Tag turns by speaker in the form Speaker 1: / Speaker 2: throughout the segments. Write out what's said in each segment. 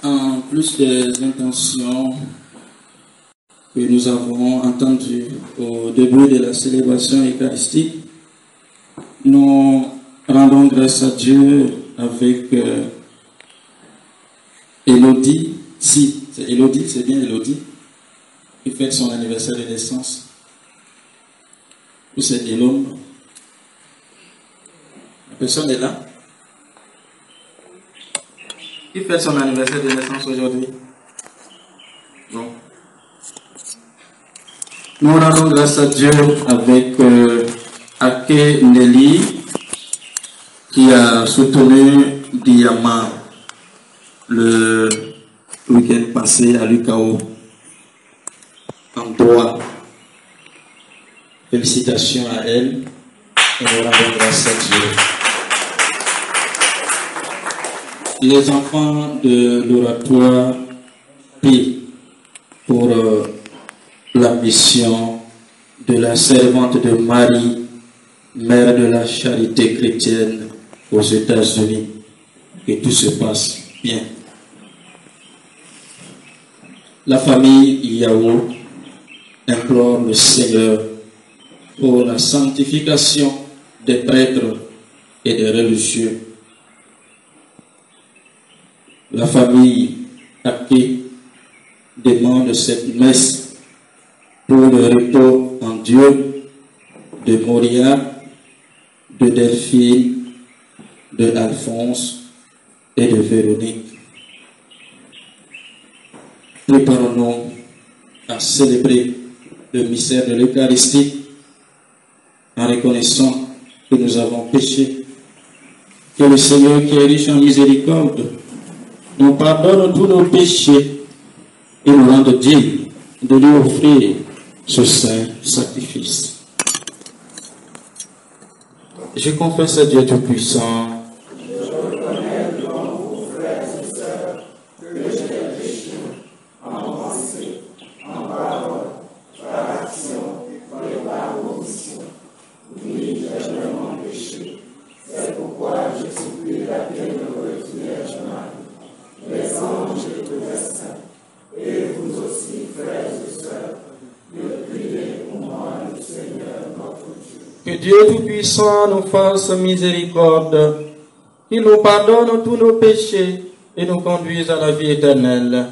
Speaker 1: En plus des intentions que nous avons entendues au début de la célébration eucharistique, nous rendons grâce à Dieu avec Élodie. Si, c'est Élodie, c'est bien Élodie, qui fête son anniversaire de naissance. Ou c'est Elom. La personne est là. Qui fête son anniversaire de naissance aujourd'hui? Non. Nous rendons grâce à Dieu avec Ake Nelly qui a soutenu Diama le week-end passé à l'UKO en droit. Félicitations à elle et nous rendons grâce à Dieu. Les enfants de l'oratoire prient pour la mission de la servante de Marie, mère de la charité chrétienne aux États-Unis. Que tout se passe bien. La famille Yahou implore le Seigneur pour la sanctification des prêtres et des religieux. La famille Ake demande cette messe pour le repos en Dieu de Moria, de Delphine, de Alphonse et de Véronique. Préparons-nous à célébrer le mystère de l'Eucharistie en reconnaissant que nous avons péché, que le Seigneur qui est riche en miséricorde nous pardonne tous nos péchés et nous rende dignes de lui offrir ce saint sacrifice. Je confesse à Dieu Tout-Puissant. Que Dieu Tout-Puissant nous fasse miséricorde, qu'il nous pardonne tous nos péchés et nous conduise à la vie éternelle.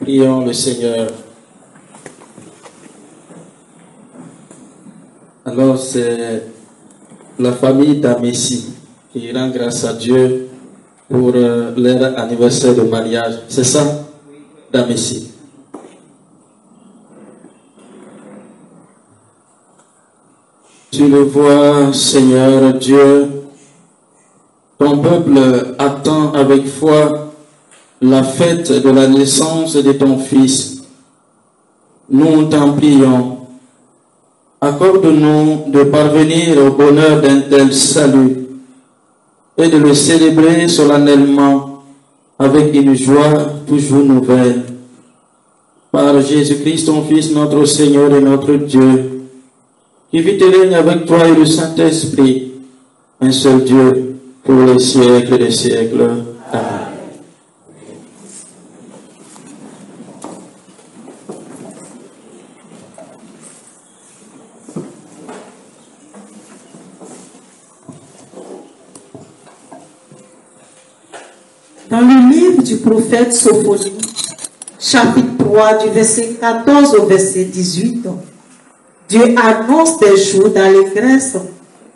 Speaker 1: Prions le Seigneur. Alors c'est la famille d'Amessi qui rend grâce à Dieu pour leur anniversaire de mariage. C'est ça, d'Amessi? Tu le vois, Seigneur Dieu, ton peuple attend avec foi la fête de la naissance de ton Fils. Nous t'en prions. Accorde-nous de parvenir au bonheur d'un tel salut et de le célébrer solennellement avec une joie toujours nouvelle. Par Jésus-Christ, ton Fils, notre Seigneur et notre Dieu, qui vit et règne avec toi et le Saint-Esprit, un seul Dieu, pour les siècles des siècles. Amen.
Speaker 2: Dans le livre du prophète Sophonie, chapitre 3, du verset 14 au verset 18, Dieu annonce des jours d'allégresse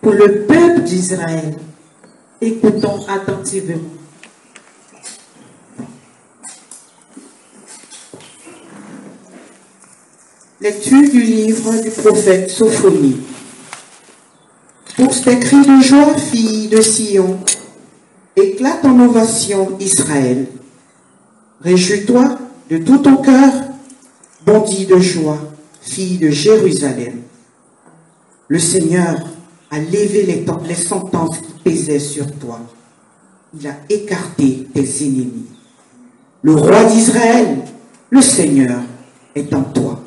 Speaker 2: pour le peuple d'Israël. Écoutons attentivement. Lecture du livre du prophète Sophonie. Pour tes cris de joie, fille de Sion, éclate en ovation Israël. Réjouis-toi de tout ton cœur, bondis de joie, fille de Jérusalem. Le Seigneur a levé les sentences qui pesaient sur toi. Il a écarté tes ennemis. Le roi d'Israël, le Seigneur, est en toi.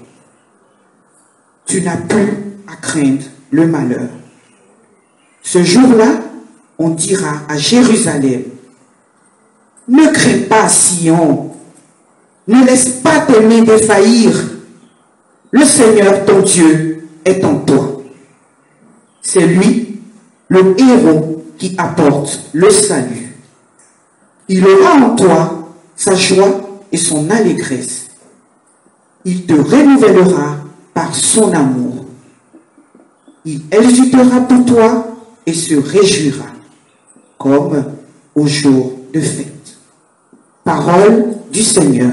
Speaker 2: Tu n'as plus à craindre le malheur. Ce jour-là, on dira à Jérusalem, ne crains pas Sion, ne laisse pas tes mains défaillir. Le Seigneur ton Dieu est en toi. C'est lui, le héros, qui apporte le salut. Il aura en toi sa joie et son allégresse. Il te renouvellera par son amour. Il exultera pour toi et se réjouira, comme au jour de fête. Parole du Seigneur.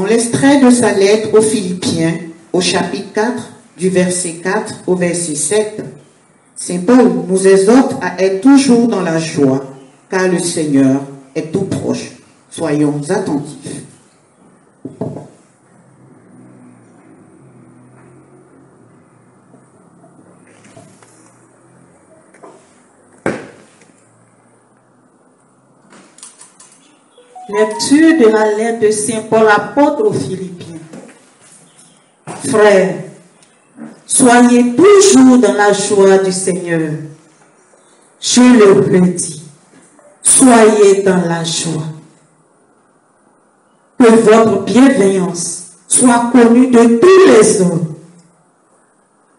Speaker 2: l'extrait de sa lettre aux Philippiens, au chapitre 4, du verset 4 au verset 7, Saint Paul nous exhorte à être toujours dans la joie, car le Seigneur est tout proche. Soyons attentifs.
Speaker 3: Lecture de la lettre de Saint Paul apôtre aux Philippiens. Frères, soyez toujours dans la joie du Seigneur. Je le redis, soyez dans la joie. Que votre bienveillance soit connue de tous les hommes.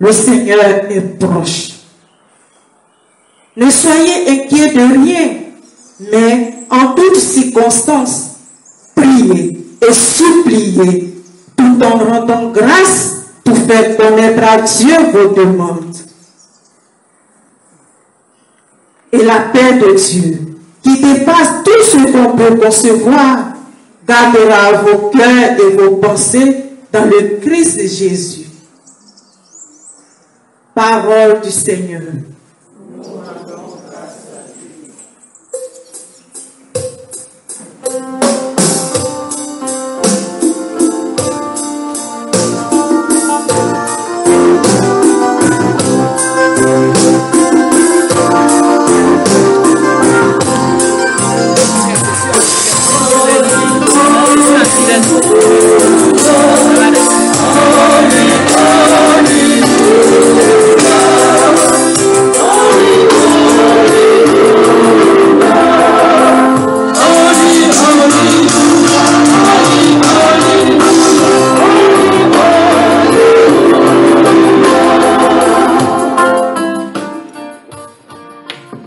Speaker 3: Le Seigneur est proche. Ne soyez inquiets de rien, mais en toutes circonstances, priez et suppliez, tout en rendant grâce pour faire connaître à Dieu vos demandes. Et la paix de Dieu, qui dépasse tout ce qu'on peut concevoir, gardera vos cœurs et vos pensées dans le Christ Jésus. Parole du Seigneur.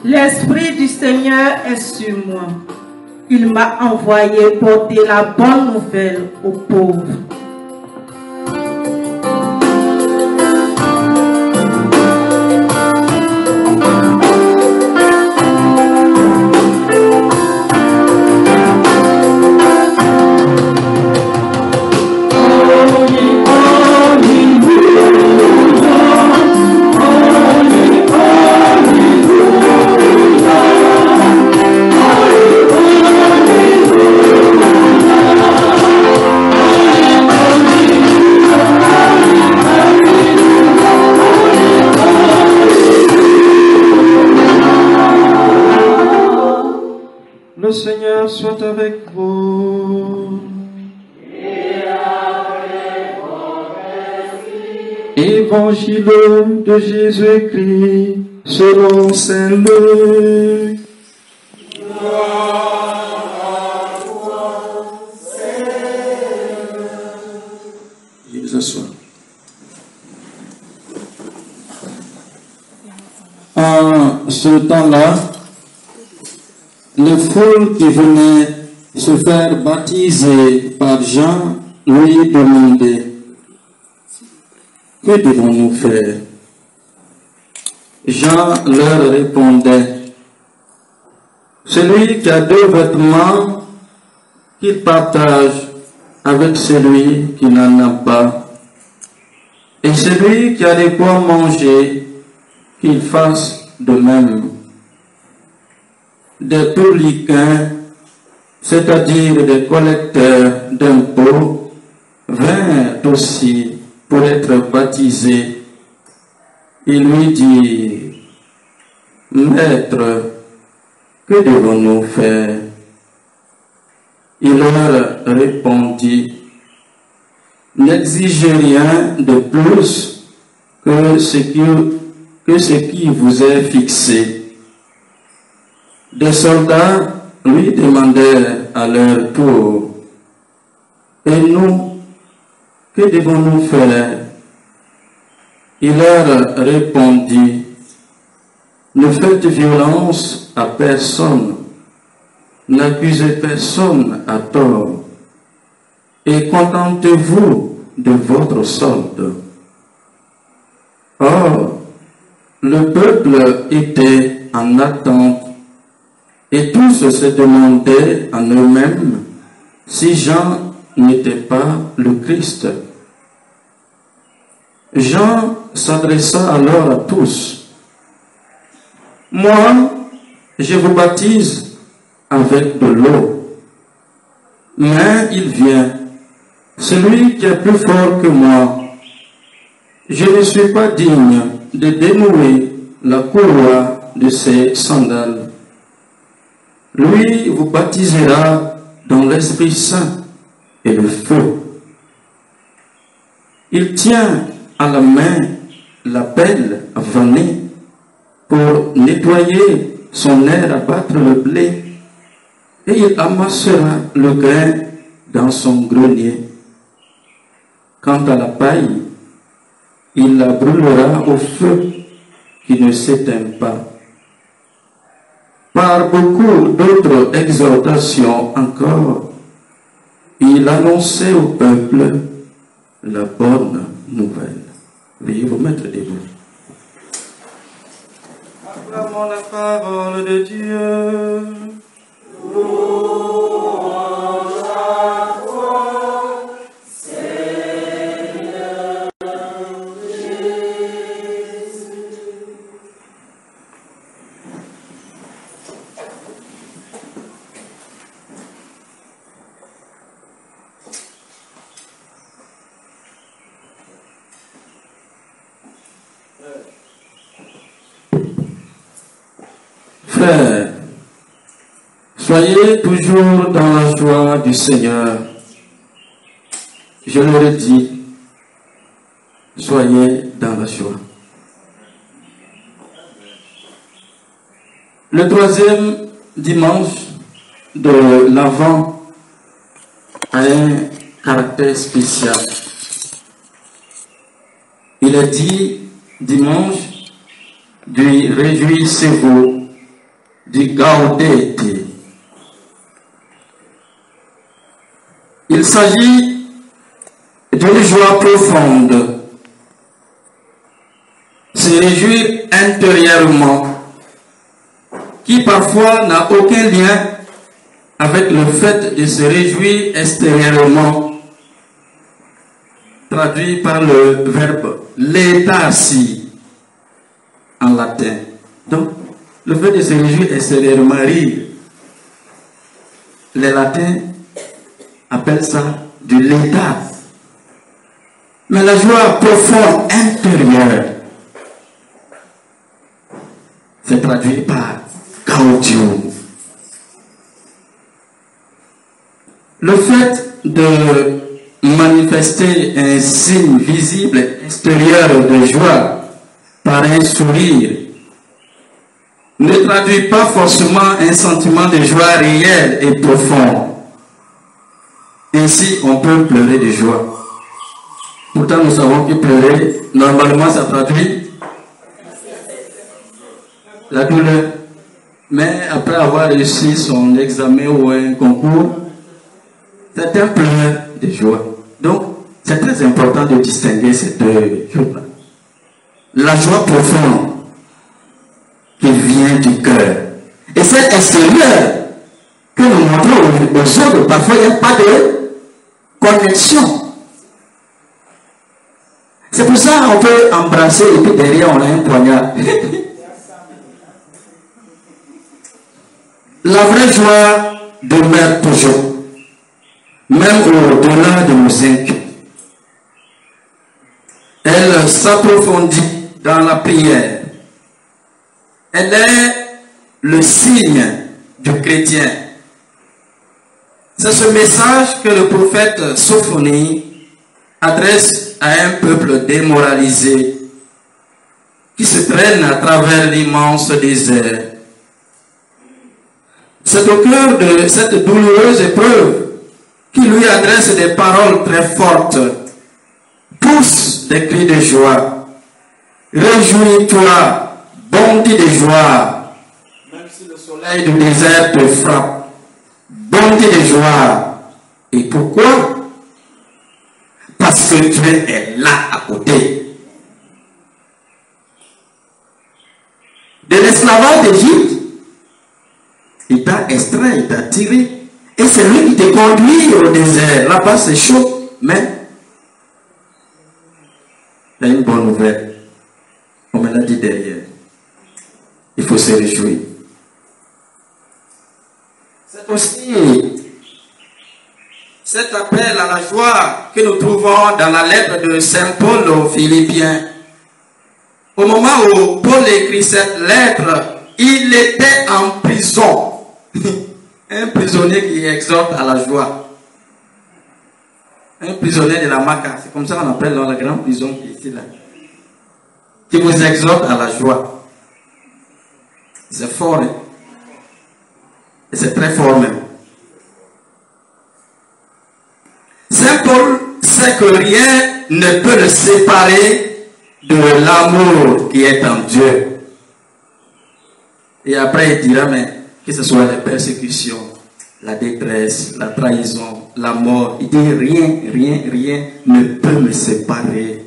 Speaker 3: L'Esprit du Seigneur est sur moi. Il m'a envoyé porter la bonne nouvelle aux pauvres.
Speaker 1: Le Seigneur soit avec vous.
Speaker 4: Et avec votre esprit.
Speaker 1: Évangile de Jésus-Christ selon saint Luc.
Speaker 4: Gloire à toi, Seigneur.
Speaker 1: Il s'assoit. En ce temps-là, les foules qui venaient se faire baptiser par Jean lui demandaient: que devons-nous faire? Jean leur répondait: celui qui a 2 vêtements, qu'il partage avec celui qui n'en a pas, et celui qui a de quoi manger, qu'il fasse de même. Des publicains, c'est-à-dire des collecteurs d'impôts, vinrent aussi pour être baptisés. Ils lui dirent: Maître, que devons-nous faire? Il leur répondit: n'exigez rien de plus que ce qui vous est fixé. Des soldats lui demandèrent à leur tour: et nous, que devons-nous faire? Il leur répondit: ne faites violence à personne, n'accusez personne à tort, et contentez-vous de votre solde. Or, le peuple était en attente, et tous se demandaient en eux-mêmes si Jean n'était pas le Christ. Jean s'adressa alors à tous. Moi, je vous baptise avec de l'eau. Mais il vient, celui qui est plus fort que moi. Je ne suis pas digne de dénouer la courroie de ses sandales. Lui vous baptisera dans l'Esprit Saint et le feu. Il tient à la main la pelle vanée pour nettoyer son air à battre le blé, et il amassera le grain dans son grenier. Quant à la paille, il la brûlera au feu qui ne s'éteint pas. Par beaucoup d'autres exhortations encore, il annonçait au peuple la bonne nouvelle. Veuillez vous mettre debout. Acclamons la parole de Dieu. Frères, soyez toujours dans la joie du Seigneur. Je leur ai dit, soyez dans la joie. Le troisième dimanche de l'Avent a un caractère spécial. Il est dit dimanche du réjouissez-vous, du gaudete. Il s'agit d'une joie profonde, se réjouir intérieurement, qui parfois n'a aucun lien avec le fait de se réjouir extérieurement, traduit par le verbe létasi en latin. Donc, le fait de se réjouir extérieurement, rire, les latins appellent ça du létat. Mais la joie profonde intérieure, c'est traduit par gaudium. Le fait de manifester un signe visible extérieur de joie par un sourire ne traduit pas forcément un sentiment de joie réel et profond. Ainsi, on peut pleurer de joie. Pourtant, nous savons que pleurer, normalement, ça traduit la douleur. Mais après avoir réussi son examen ou un concours, c'est un pleur de joie. Donc, c'est très important de distinguer ces deux choses-là. La joie profonde qui vient du cœur. Et cette extérieure que nous montrons aux autres, parfois il n'y a pas de connexion. C'est pour ça qu'on peut embrasser et puis derrière on a un poignard. La vraie joie demeure toujours, même au-delà de nos inquiétudes. Elle s'approfondit dans la prière. Elle est le signe du chrétien. C'est ce message que le prophète Sophonie adresse à un peuple démoralisé qui se traîne à travers l'immense désert. C'est au cœur de cette douloureuse épreuve qu'il lui adresse des paroles très fortes. Pousse des cris de joie. Réjouis-toi. Bonté de joie, même si le soleil du désert te frappe. Bonté de joie. Et pourquoi? Parce que Dieu est là à côté. De l'esclavage d'Égypte, il t'a extrait, il t'a tiré. Et c'est lui qui te conduit au désert. Là-bas, c'est chaud, mais il y a une bonne nouvelle. On me l'a dit derrière. Il faut se réjouir. C'est aussi cet appel à la joie que nous trouvons dans la lettre de Saint Paul aux Philippiens. Au moment où Paul écrit cette lettre, il était en prison. Un prisonnier qui exhorte à la joie. Un prisonnier de la Maca, c'est comme ça qu'on appelle dans la grande prison qui est ici là. Qui vous exhorte à la joie. C'est fort, hein? Et c'est très fort même. Saint Paul sait que rien ne peut le séparer de l'amour qui est en Dieu. Et après il dira, mais que ce soit les persécutions, la détresse, la trahison, la mort, il dit rien ne peut me séparer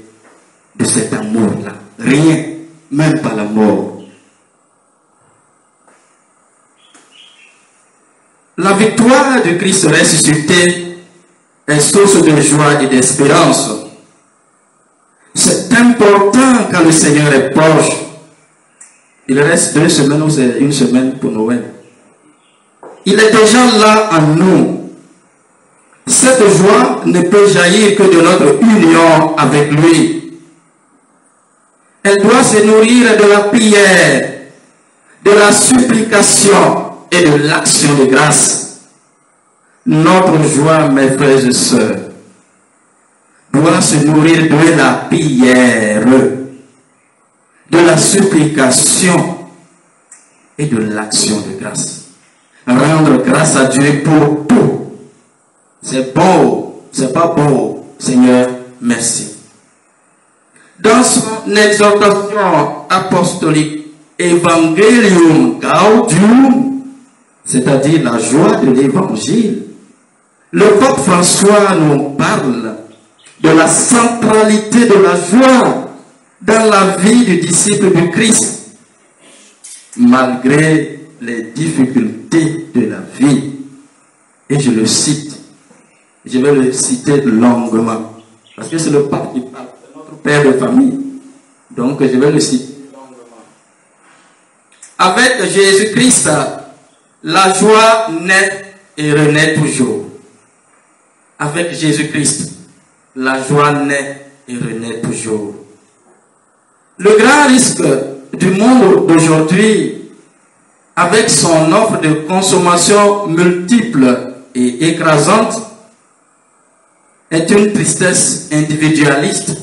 Speaker 1: de cet amour-là. Rien, même pas la mort. La victoire de Christ ressuscité est source de joie et d'espérance. C'est important quand le Seigneur est proche. Il reste 2 semaines ou c'est 1 semaine pour Noël. Il est déjà là en nous. Cette joie ne peut jaillir que de notre union avec lui. Elle doit se nourrir de la prière, de la supplication et de l'action de grâce. Notre joie, mes frères et sœurs, doit se nourrir de la prière, de la supplication et de l'action de grâce. Rendre grâce à Dieu pour tout. C'est beau, c'est pas beau, Seigneur, merci. Dans son exhortation apostolique, Evangelium Gaudium, c'est-à-dire la joie de l'évangile, le pape François nous parle de la centralité de la joie dans la vie du disciple du Christ, malgré les difficultés de la vie. Et je le cite, je vais le citer longuement, parce que c'est le pape qui parle, c'est notre père de famille, donc je vais le citer longuement. Avec Jésus-Christ, la joie naît et renaît toujours. Avec Jésus-Christ, la joie naît et renaît toujours. Le grand risque du monde d'aujourd'hui, avec son offre de consommation multiple et écrasante, est une tristesse individualiste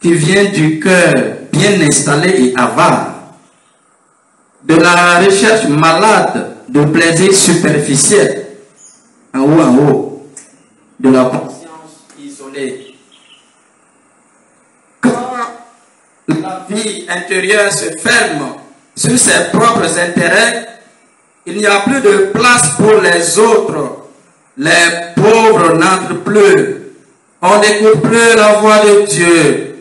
Speaker 1: qui vient du cœur bien installé et avare, de la recherche malade de plaisir superficiel, en haut, de la conscience isolée. Quand la vie intérieure se ferme sur ses propres intérêts, il n'y a plus de place pour les autres. Les pauvres n'entrent plus. On n'écoute plus la voix de Dieu.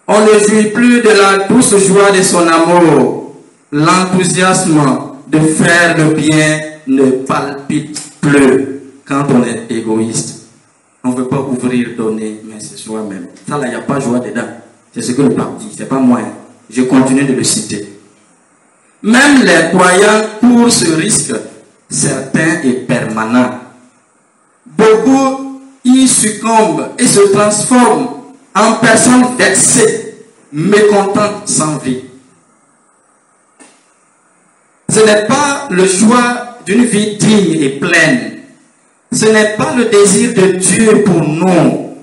Speaker 1: On ne jouit plus de la douce joie de son amour. L'enthousiasme de faire le bien ne palpite plus quand on est égoïste. On ne veut pas ouvrir, donner, mais c'est soi-même. Ça là, il n'y a pas de joie dedans. C'est ce que le pape dit, c'est pas moi. Je continue de le citer. Même les croyants courent ce risque, certain et permanent. Beaucoup y succombent et se transforment en personnes vexées, mécontentes, sans vie. Ce n'est pas le choix d'une vie digne et pleine. Ce n'est pas le désir de Dieu pour nous.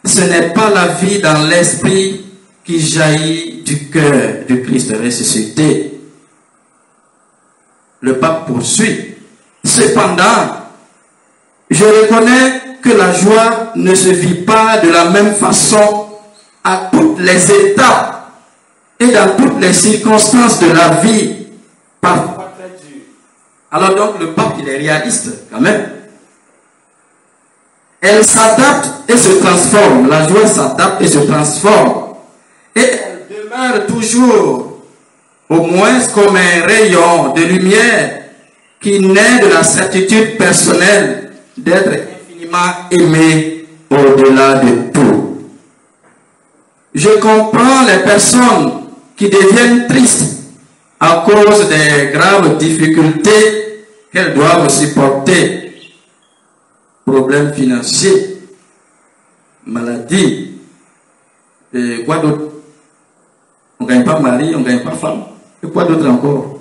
Speaker 1: Ce n'est pas la vie dans l'esprit qui jaillit du cœur du Christ ressuscité. Le pape poursuit. Cependant, je reconnais que la joie ne se vit pas de la même façon à toutes les étapes et dans toutes les circonstances de la vie. Parfois très dur. Alors donc le pape, il est réaliste quand même. Elle s'adapte et se transforme. La joie s'adapte et se transforme. Et elle demeure toujours, au moins comme un rayon de lumière
Speaker 5: qui naît de la certitude personnelle d'être infiniment aimé au-delà de tout. Je comprends les personnes qui deviennent tristes à cause des graves difficultés qu'elles doivent supporter. Problèmes financiers, maladies, et quoi d'autre? On ne gagne pas mari, on ne gagne pas femme. Et quoi d'autre encore?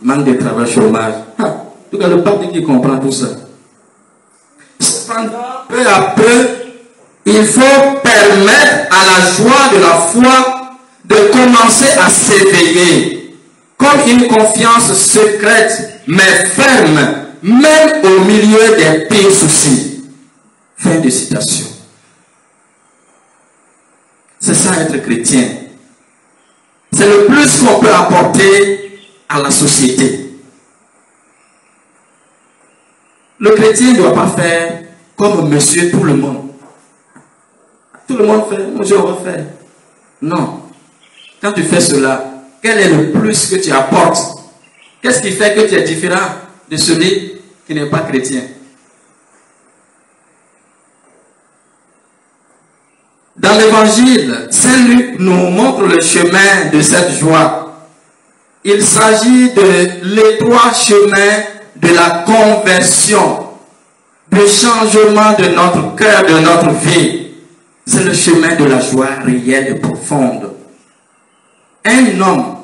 Speaker 5: Manque de travail, chômage. En tout cas, le pape qui comprend tout ça. Cependant, peu à peu, il faut permettre à la joie de la foi de commencer à s'éveiller, comme une confiance secrète, mais ferme, même au milieu des pires soucis. Fin de citation. C'est ça être chrétien. C'est le plus qu'on peut apporter à la société. Le chrétien ne doit pas faire comme monsieur tout le monde. Tout le monde fait, moi je vais faire. Non. Quand tu fais cela, quel est le plus que tu apportes? Qu'est-ce qui fait que tu es différent de celui qui n'est pas chrétien? Dans l'évangile, Saint Luc nous montre le chemin de cette joie. Il s'agit de l'étroit chemin de la conversion, du changement de notre cœur, de notre vie. C'est le chemin de la joie réelle et profonde. Un homme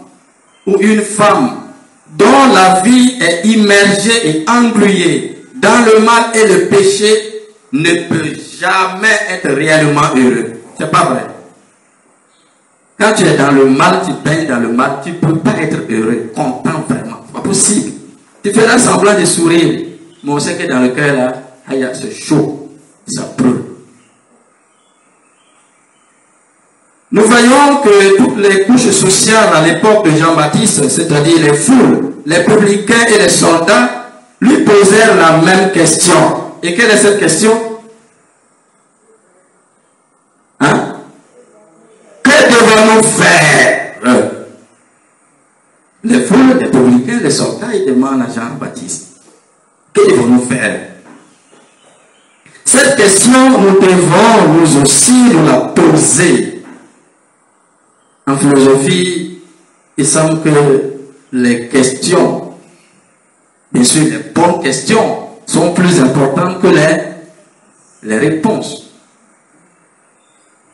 Speaker 5: ou une femme dont la vie est immergée et engluée dans le mal et le péché ne peut jamais être réellement heureux. C'est pas vrai. Quand tu es dans le mal, tu baignes dans le mal, tu ne peux pas être heureux, content vraiment. C'est pas possible. Tu feras semblant de sourire, mais on sait que dans le cœur là, c'est chaud, ça brûle. Nous voyons que toutes les couches sociales à l'époque de Jean-Baptiste, c'est-à-dire les foules, les publicains et les soldats, lui posèrent la même question. Et quelle est cette question? Hein? Que devons-nous faire? Les foules, les publicains, les soldats, ils demandent à Jean-Baptiste. Que devons-nous faire? Cette question, nous devons nous aussi nous la poser. En philosophie, il semble que les questions, bien sûr les bonnes questions, sont plus importantes que les réponses.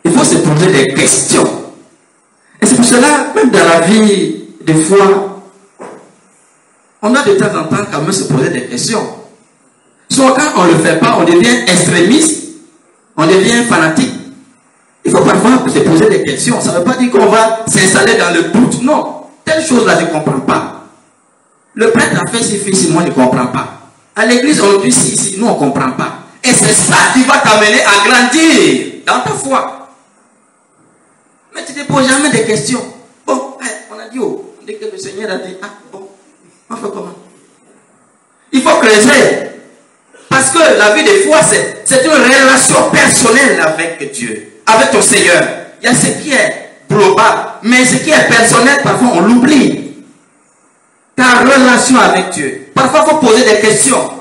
Speaker 5: Il faut se poser des questions. Et c'est pour cela, même dans la vie, des fois, on a de temps en temps quand même se poser des questions. Soit quand on ne le fait pas, on devient extrémiste, on devient fanatique. Il faut parfois se poser des questions. Ça ne veut pas dire qu'on va s'installer dans le doute. Non. Telle chose-là, je ne comprends pas. Le prêtre a fait si facile, moi je ne comprends pas. À l'église, on dit si, nous on ne comprend pas. Et c'est ça qui va t'amener à grandir dans ta foi. Mais tu ne te poses jamais des questions. Bon, on a dit, dès que le Seigneur a dit, bon, on fait comment? Il faut creuser. Parce que la vie de foi, c'est une relation personnelle avec Dieu. Avec ton Seigneur. Il y a ce qui est global, mais ce qui est personnel, parfois on l'oublie. Ta relation avec Dieu. Parfois il faut poser des questions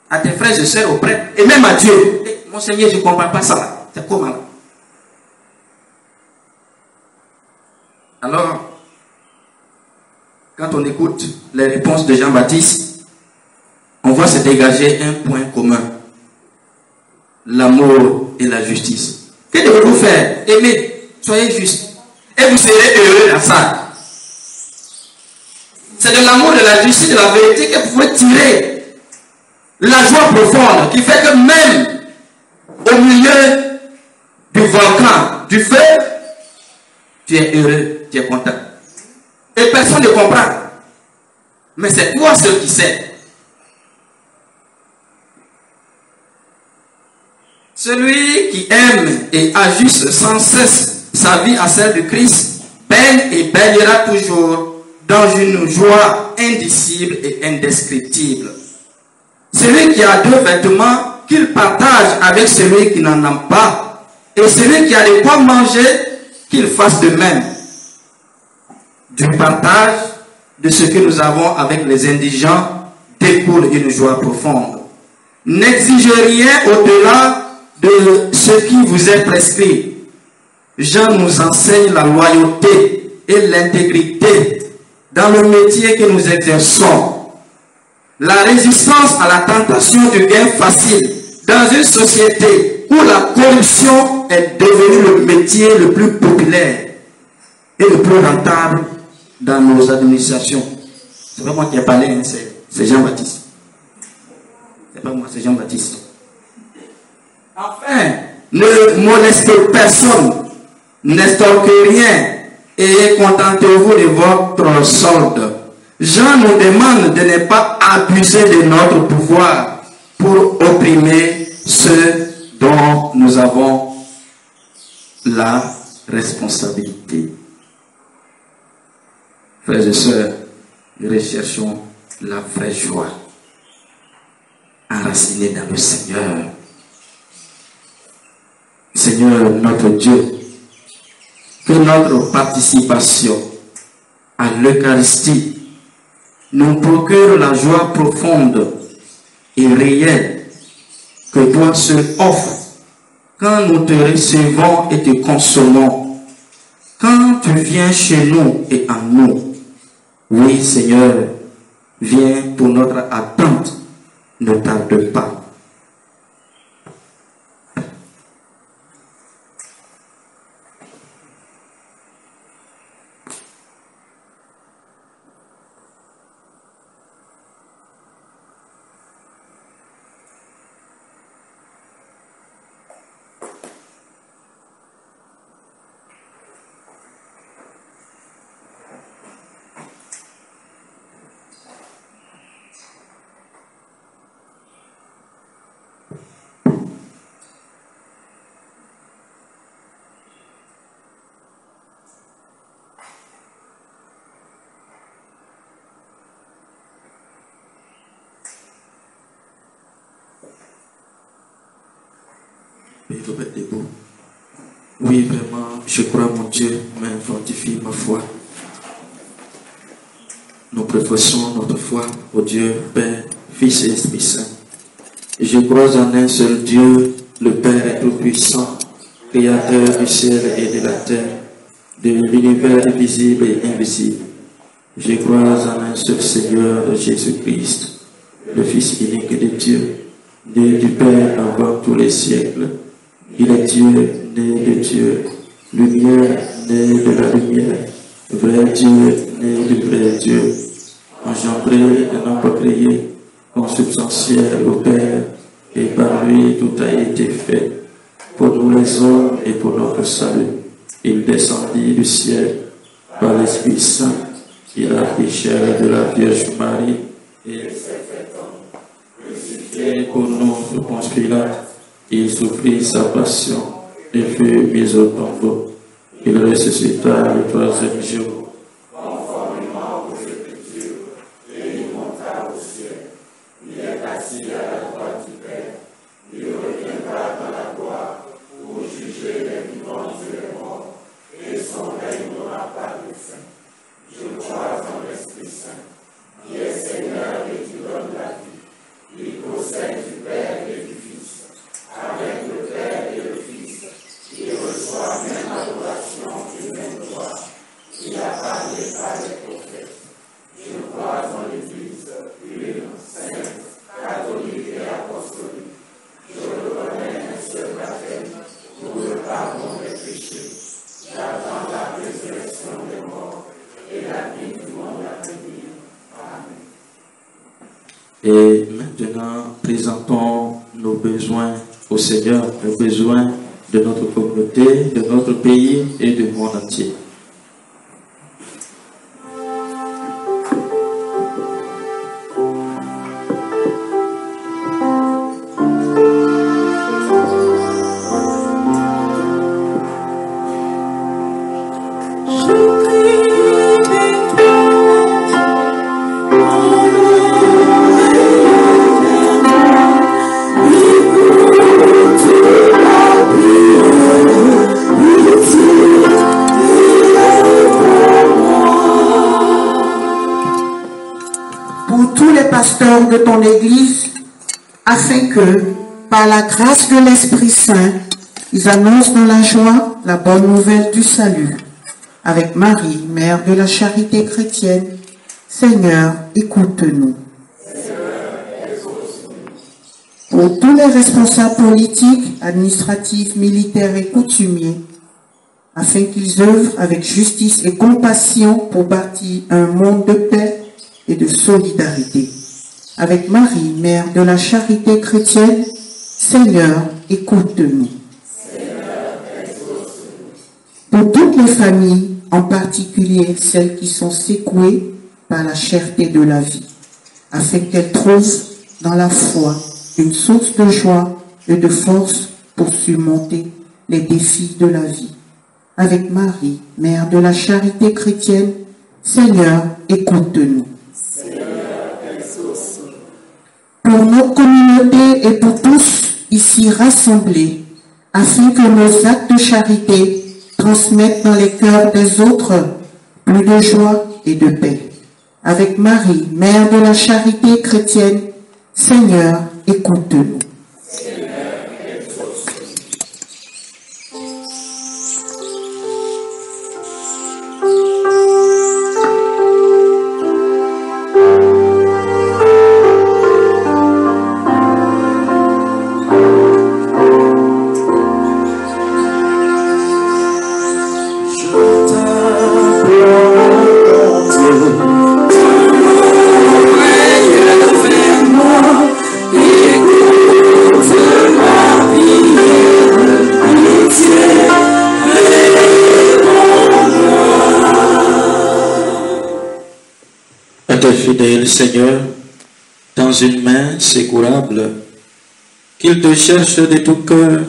Speaker 5: à tes frères et sœurs, aux prêtres, et même à Dieu. Mon Seigneur, je ne comprends pas ça. C'est comment? Alors, quand on écoute les réponses de Jean-Baptiste, on voit se dégager un point commun. L'amour et la justice. Que devez-vous faire? Aimez, soyez juste. Et vous serez heureux dans ça. C'est de l'amour, de la justice, de la vérité que vous pouvez tirer la joie profonde qui fait que même au milieu du volcan, du feu, tu es heureux, tu es content. Et personne ne comprend. Mais c'est toi seul qui sais. Celui qui aime et ajuste sans cesse sa vie à celle de Christ, baigne et baignera toujours dans une joie indicible et indescriptible. Celui qui a deux vêtements, qu'il partage avec celui qui n'en a pas, et celui qui a de quoi manger, qu'il fasse de même. Du partage, de ce que nous avons avec les indigents découle une joie profonde. N'exigez rien au-delà de ce qui vous est prescrit. Jean nous enseigne la loyauté et l'intégrité dans le métier que nous exerçons. La résistance à la tentation du gain facile dans une société où la corruption est devenue le métier le plus populaire et le plus rentable dans nos administrations. C'est pas moi qui ai parlé, hein, c'est Jean-Baptiste. C'est pas moi, c'est Jean-Baptiste. Enfin, ne molestez personne, n'estorquez rien et contentez-vous de votre solde. Jean nous demande de ne pas abuser de notre pouvoir pour opprimer ceux dont nous avons la responsabilité. Frères et sœurs, recherchons la vraie joie, enracinée dans le Seigneur. Seigneur notre Dieu, que notre participation à l'Eucharistie nous procure la joie profonde et réelle que toi seul offres quand nous te recevons et te consommons, quand tu viens chez nous et en nous. Oui, Seigneur, viens pour notre attente, ne tarde pas. Debout. Oui, vraiment, je crois, mon Dieu, mais fortifie ma foi. Nous professons notre foi au Dieu, Père, Fils et Esprit Saint. Et je crois en un seul Dieu, le Père Tout-Puissant, Créateur du ciel et de la terre, de l'univers visible et invisible. Je crois en un seul Seigneur, Jésus-Christ, le Fils unique de Dieu, né du Père avant tous les siècles. Il est Dieu, né de Dieu, lumière, né de la lumière, vrai Dieu, né du vrai Dieu, engendré et non pas créé, consubstantiel au Père, et par lui tout a été fait, pour nous les hommes et pour notre salut. Il descendit du ciel par l'Esprit Saint, il a pris chair de la Vierge Marie, et s'est fait homme, crucifié pour nous sous Ponce Pilate. Il souffrit sa passion et fut mis au tombeau. Il ressuscita le troisième jour, conformément aux Écritures, et il monta au ciel. Il est assis à la droite du Père. Il reviendra dans la gloire pour juger les vivants et les morts, et son règne n'aura pas de fin. Je crois en l'Esprit Saint, qui est Seigneur et qui donne la vie. Il possède du Père et du Fils, avec le Père et le Fils, il reçoit même adoration et même gloire. Il a parlé par les prophètes. Je crois en l'Église, une, sainte, catholique et apostolique. Je reconnais un seul baptême pour le pardon des péchés. J'attends la résurrection des morts et la vie du monde à venir. Amen. Et maintenant, présentons nos besoins au Seigneur, nos besoins de notre communauté, de notre pays et du monde entier.
Speaker 4: Yeah.
Speaker 2: pasteurs de ton Église, afin que, par la grâce de l'Esprit Saint, ils annoncent dans la joie la bonne nouvelle du salut. Avec Marie, mère de la charité chrétienne, Seigneur, écoute-nous. Pour tous les responsables politiques, administratifs, militaires et coutumiers, afin qu'ils œuvrent avec justice et compassion pour bâtir un monde de paix et de solidarité. Avec Marie, mère de la charité chrétienne, Seigneur, écoute-nous. Pour toutes les familles, en particulier celles qui sont secouées par la cherté de la vie, afin qu'elles trouvent dans la foi une source de joie et de force pour surmonter les défis de la vie. Avec Marie, mère de la charité chrétienne, Seigneur, écoute-nous. Pour nos communautés et pour tous ici rassemblés, afin que nos actes de charité transmettent dans les cœurs des autres plus de joie et de paix. Avec Marie, mère de la charité chrétienne, Seigneur, écoute-nous.
Speaker 1: Fidèle Seigneur, dans une main secourable, qu'ils te cherchent de tout cœur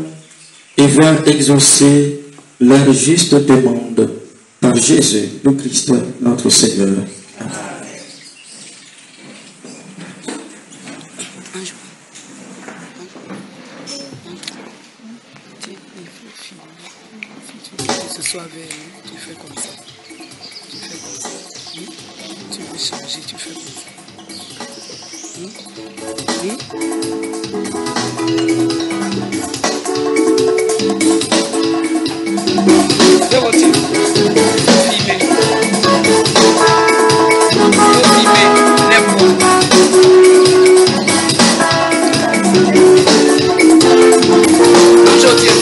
Speaker 1: et voient exaucer leur juste demande par Jésus le Christ, notre Seigneur. Amen.
Speaker 6: Ce soit avec nous, tu fais comme ça. Tu fais comme ça. Tu veux changer, tu fais comme ça. C'est votre filmer. Filmer les points. Aujourd'hui.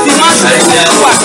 Speaker 6: Dimanche,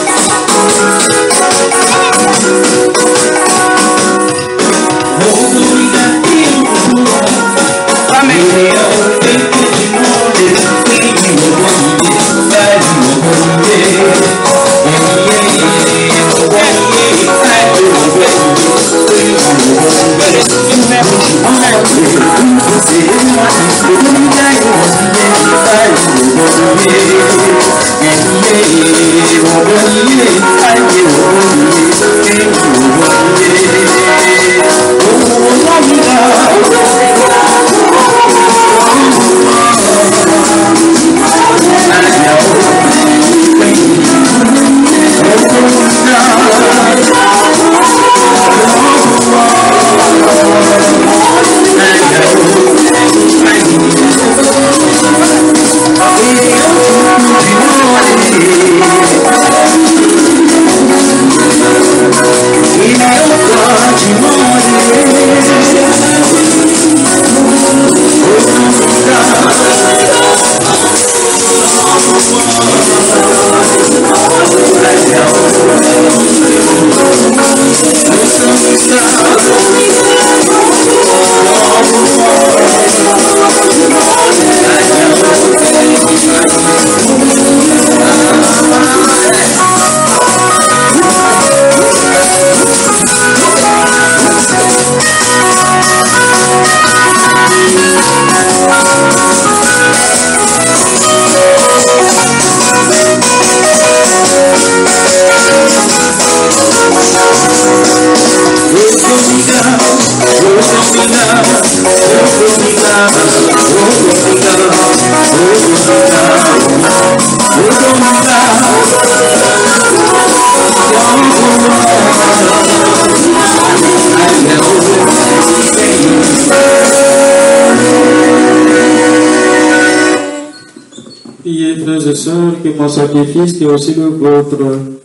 Speaker 1: priez, frères et sœurs, que mon sacrifice, qui est aussi le vôtre,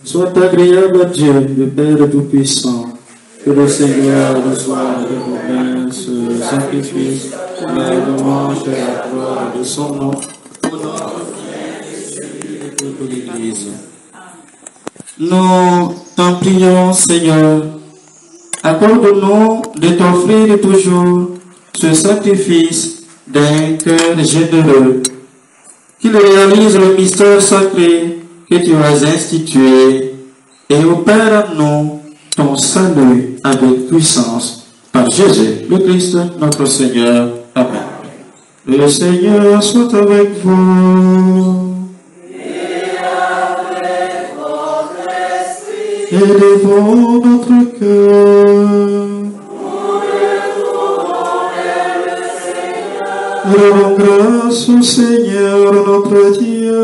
Speaker 1: soit agréable à Dieu, le Père Tout-Puissant. Que le Seigneur reçoive de vos mains ce sacrifice, la louange et la gloire de son nom, au nom de toute l'Église. Nous t'en prions, Seigneur, accorde-nous de t'offrir toujours ce sacrifice d'un cœur généreux, qu'il réalise le mystère sacré que tu as institué et opère en nous ton salut avec puissance par Jésus le Christ notre Seigneur. Amen. Le Seigneur soit avec vous.
Speaker 4: Et avec votre esprit.
Speaker 1: Élevons notre cœur. Rendons grâce au Seigneur notre Dieu.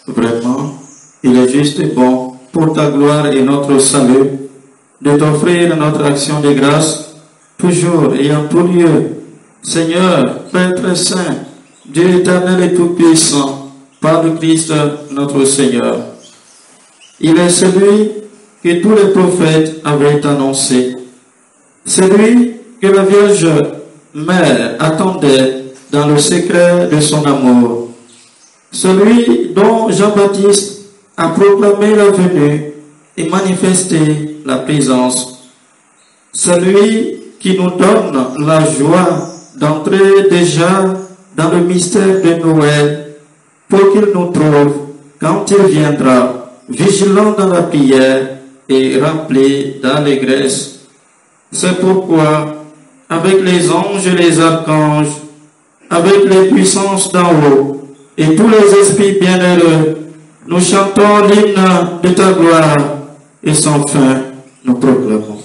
Speaker 1: Vraiment, il est juste et bon pour ta gloire et notre salut de t'offrir notre action de grâce toujours et en tout lieu. Seigneur, Père très saint, Dieu éternel et tout-puissant, par le Christ notre Seigneur. Il est celui que tous les prophètes avaient annoncé. Celui que la Vierge Mère attendait dans le secret de son amour. Celui dont Jean-Baptiste a proclamé la venue et manifesté la présence. Celui qui nous donne la joie d'entrer déjà dans le mystère de Noël pour qu'il nous trouve quand il viendra, vigilant dans la prière et rempli d'allégresse. C'est pourquoi, avec les anges et les archanges, avec les puissances d'en haut et tous les esprits bienheureux, nous chantons l'hymne de ta gloire et sans fin nous proclamons.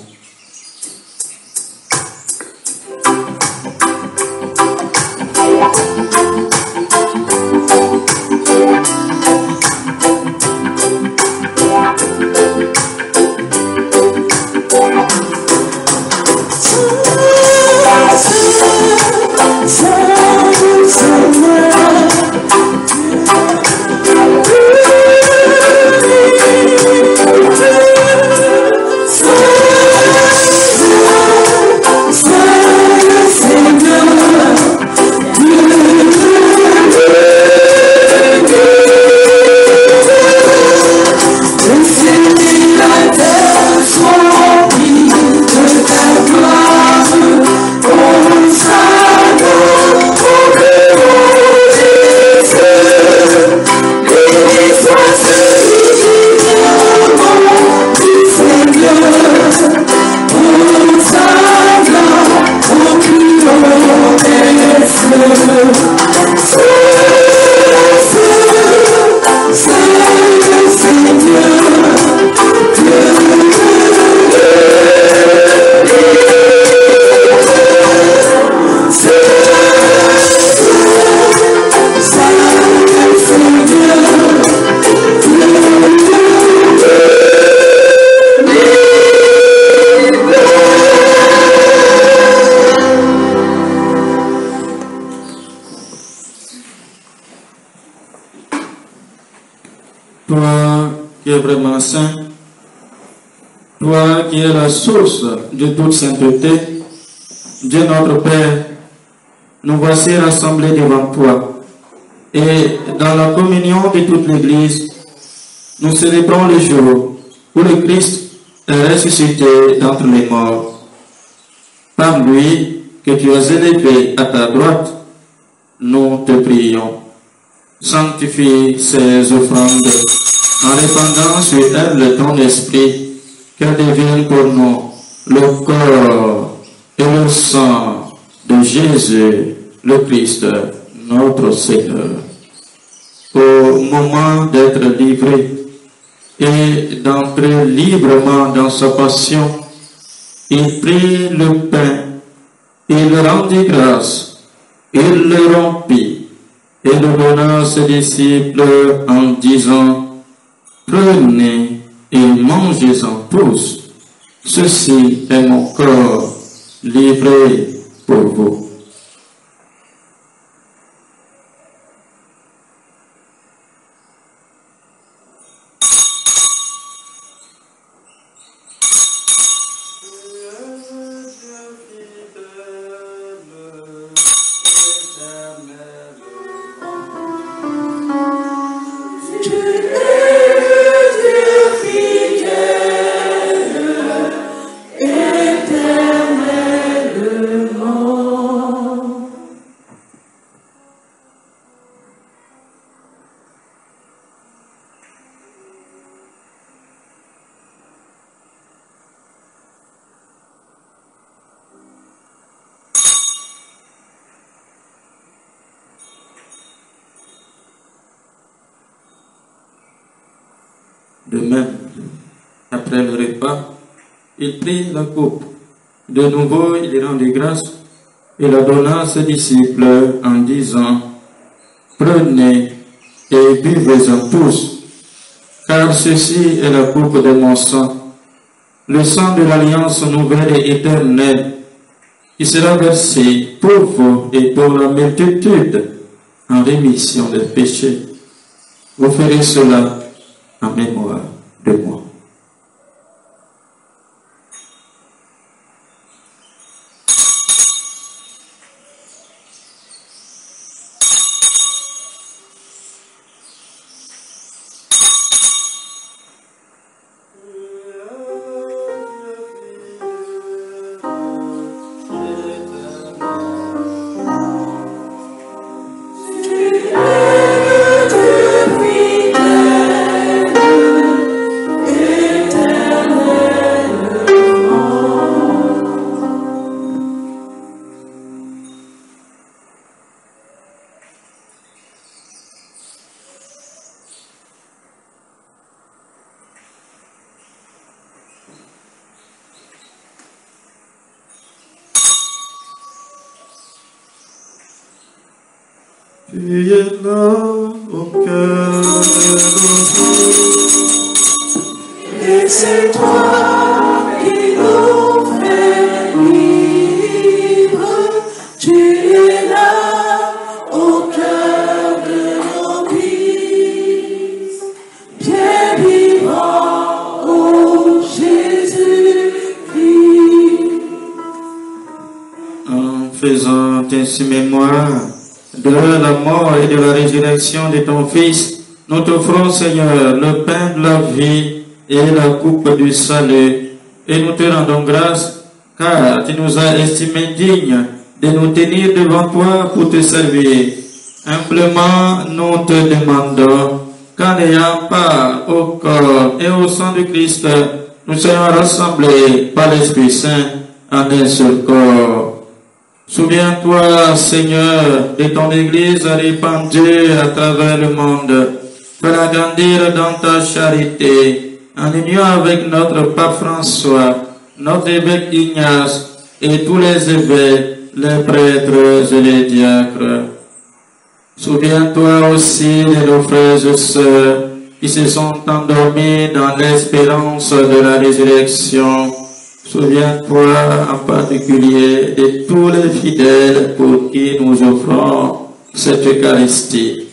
Speaker 1: Vraiment saint, toi qui es la source de toute sainteté, Dieu notre Père, nous voici rassemblés devant toi et dans la communion de toute l'Église, nous célébrons le jour où le Christ est ressuscité d'entre les morts. Par lui que tu as élevé à ta droite, nous te prions. Sanctifie ces offrandes en répandant sur elle ton esprit, qu'elle devienne pour nous le corps et le sang de Jésus, le Christ, notre Seigneur. Au moment d'être livré et d'entrer librement dans sa passion, il prit le pain, il rendit grâce, il le rompit et le donna à ses disciples en disant: prenez et mangez-en tous. Ceci est mon corps livré
Speaker 5: pour vous. De même, après le repas, il prit la coupe. De nouveau, il rendit grâce et la donna à ses disciples en disant, « Prenez et buvez-en tous, car ceci est la coupe de mon sang, le sang de l'alliance nouvelle et éternelle, qui sera versé pour vous et pour la multitude en rémission des péchés. Vous ferez cela en mémoire de moi. » Tu es là au cœur de
Speaker 4: et c'est toi qui nous fais vivre. Tu es là au cœur de nos vies. Bien vivant, ô Jésus-Christ.
Speaker 5: En faisant ainsi mémoire de la mort et de la résurrection de ton Fils, nous t'offrons, Seigneur, le pain de la vie et la coupe du salut, et nous te rendons grâce, car tu nous as estimés dignes de nous tenir devant toi pour te servir. Humblement, nous te demandons qu'en ayant part au corps et au sang du Christ, nous soyons rassemblés par l'Esprit Saint en un seul corps. Souviens-toi, Seigneur, de ton Église répandue à travers le monde. Fais-la grandir dans ta charité, en union avec notre pape François, notre évêque Ignace et tous les évêques, les prêtres et les diacres. Souviens-toi aussi de nos frères et sœurs qui se sont endormis dans l'espérance de la résurrection. Souviens-toi en particulier de tous les fidèles pour qui nous offrons cette Eucharistie.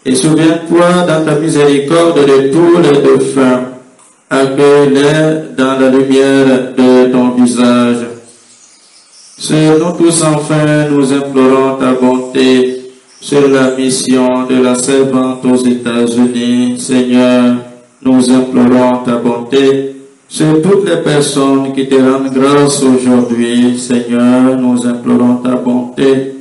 Speaker 5: Et souviens-toi dans ta miséricorde de tous les défunts. Accueille-les dans la lumière de ton visage. Sur nous tous enfin, nous implorons ta bonté sur la mission de la servante aux États-Unis. Seigneur, nous implorons ta bonté sur toutes les personnes qui te rendent grâce aujourd'hui. Seigneur, nous implorons ta bonté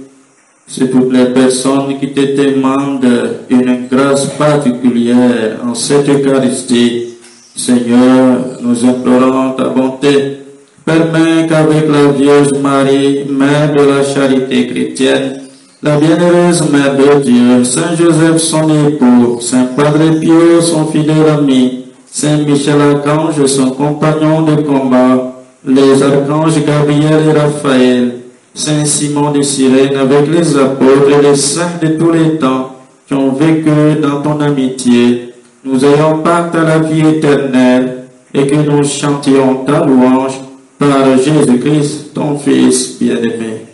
Speaker 5: sur toutes les personnes qui te demandent une grâce particulière en cette Eucharistie. Seigneur, nous implorons ta bonté. Permets qu'avec la Vierge Marie, Mère de la charité chrétienne, la bienheureuse Mère de Dieu, Saint Joseph son époux, Saint Padre Pio son fidèle ami, Saint Michel Archange, son compagnon de combat, les archanges Gabriel et Raphaël, Saint Simon de Cyrène avec les apôtres et les saints de tous les temps qui ont vécu dans ton amitié, nous ayons part à la vie éternelle et que nous chantions ta louange par Jésus-Christ, ton Fils bien-aimé.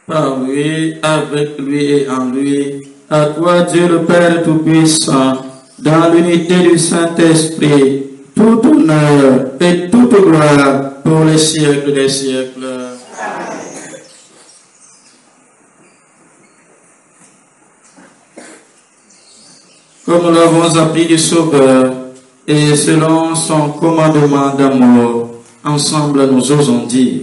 Speaker 1: par lui, avec lui et en lui. À toi, Dieu le Père Tout-Puissant, dans l'unité du Saint-Esprit, tout honneur et toute gloire pour les siècles des siècles. Comme nous l'avons appris du Sauveur, et selon son commandement d'amour, ensemble nous osons dire: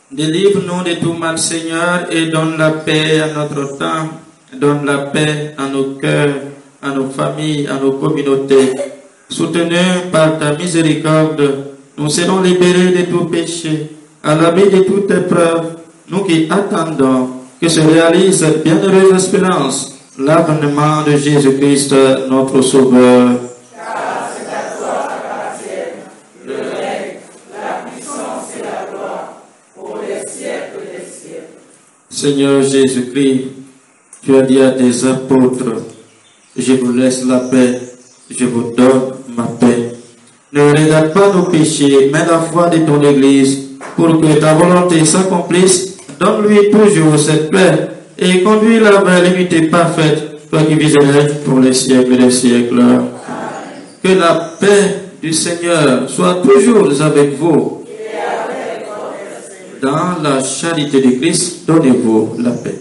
Speaker 1: Délivre-nous de tout mal, Seigneur, et donne la paix à notre temps, donne la paix à nos cœurs, à nos familles, à nos communautés. Soutenus par ta miséricorde, nous serons libérés de tout péché, à l'abri de toute épreuve, nous qui attendons que se réalise cette bienheureuse espérance, l'avènement de Jésus-Christ, notre Sauveur. Seigneur Jésus-Christ, tu as dit à tes apôtres: je vous laisse la paix, je vous donne ma paix. Ne regarde pas nos péchés, mais la foi de ton Église, pour que ta volonté s'accomplisse. Donne-lui toujours cette paix et conduis-la vers l'unité parfaite, toi qui vis et règnes pour les siècles des siècles. Que la paix du Seigneur soit toujours avec vous. Dans la charité de Christ, donnez-vous la paix.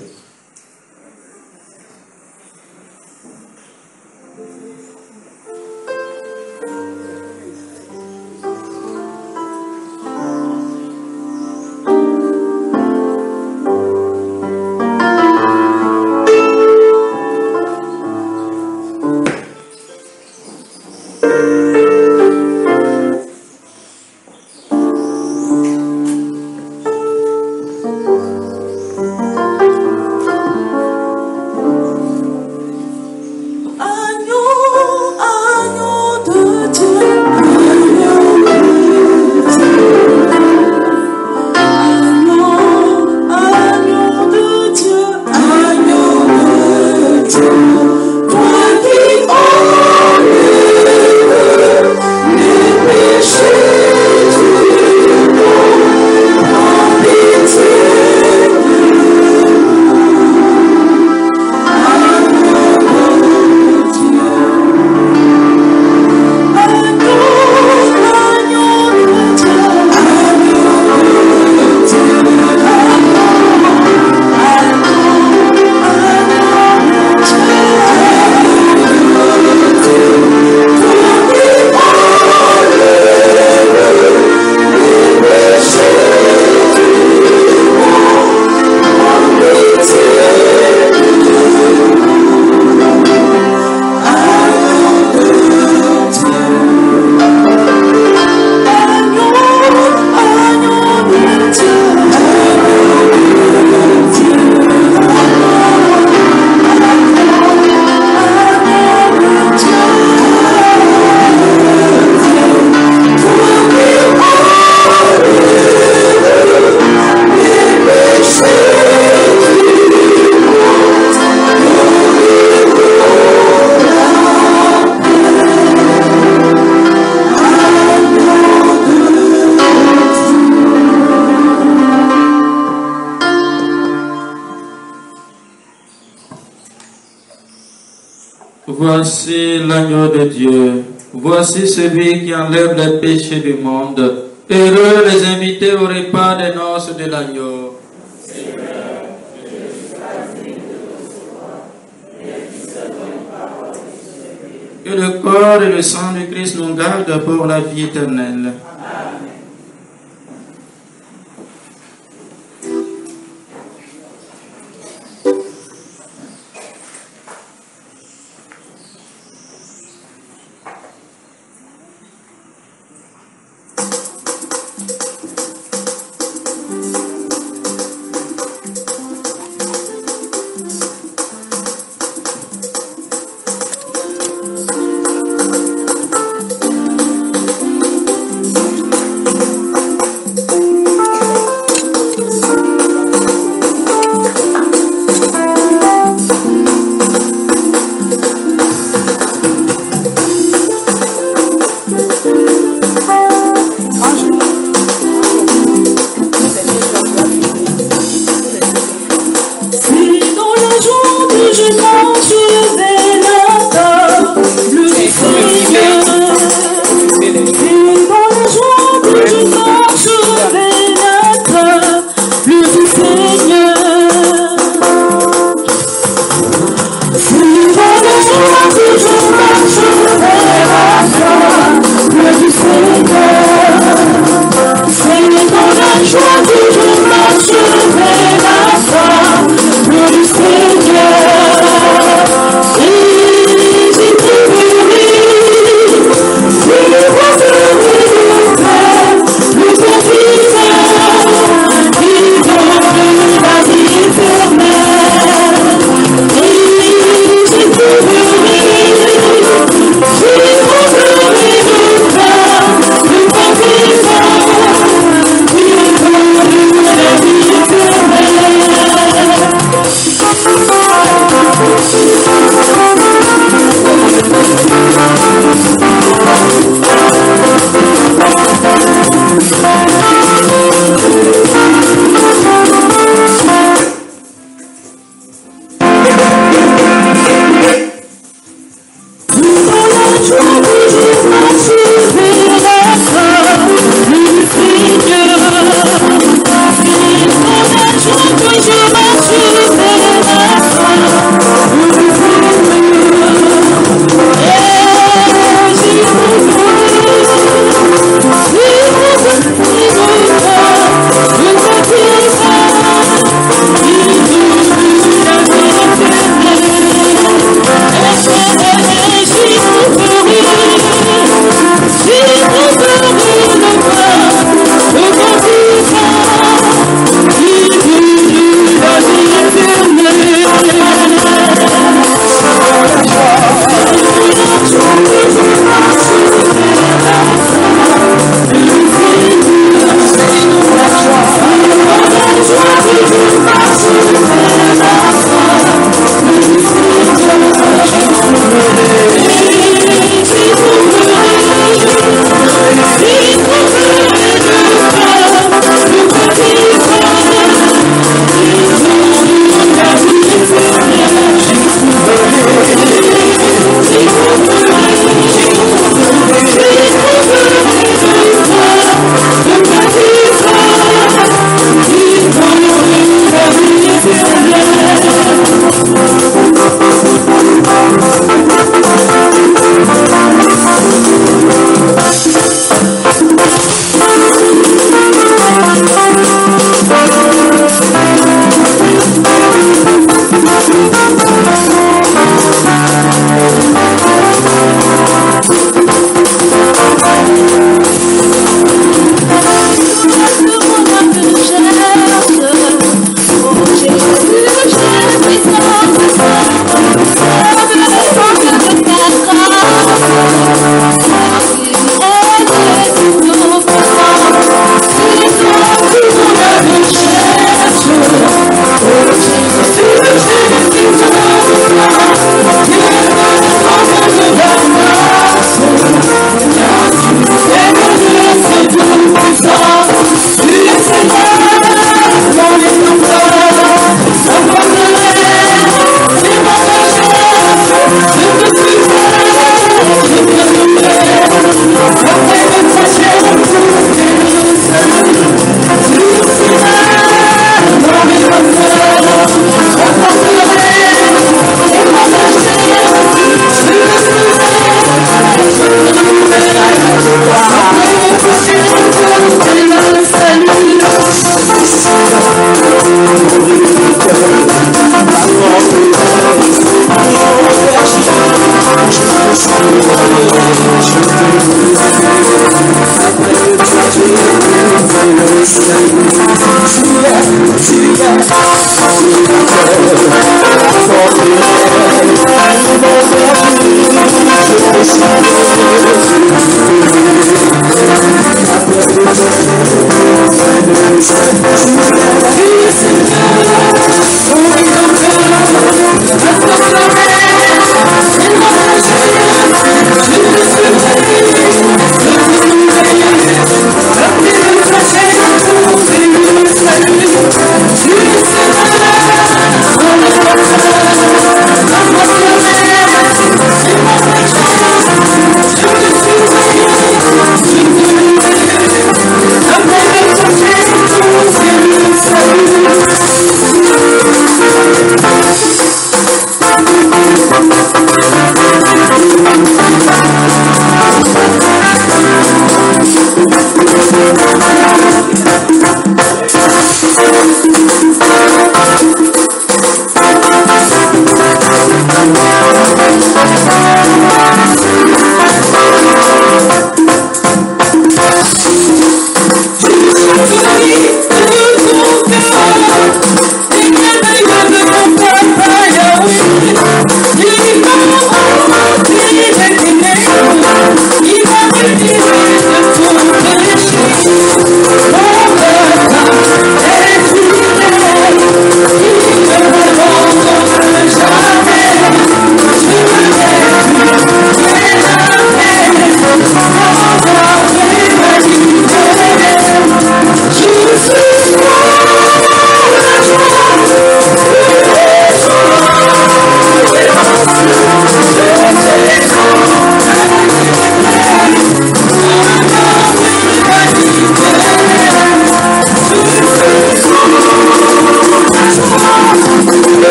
Speaker 1: Voici l'agneau de Dieu, voici celui qui enlève les péchés du monde. Heureux les invités au repas des noces de l'agneau. Que le corps et le sang du Christ nous gardent pour la vie éternelle.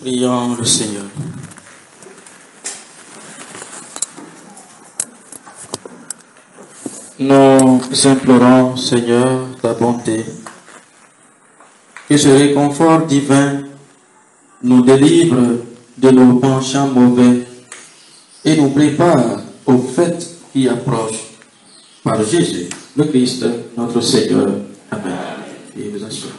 Speaker 1: Prions le Seigneur. Nous implorons, Seigneur, ta bonté, que ce réconfort divin nous délivre de nos penchants mauvais et nous prépare aux fêtes qui approchent par Jésus, le Christ, notre Seigneur. Amen. Et vous assure.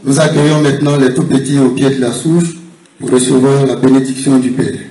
Speaker 7: Nous accueillons maintenant les tout petits au pied de la souche pour recevoir la bénédiction du Père.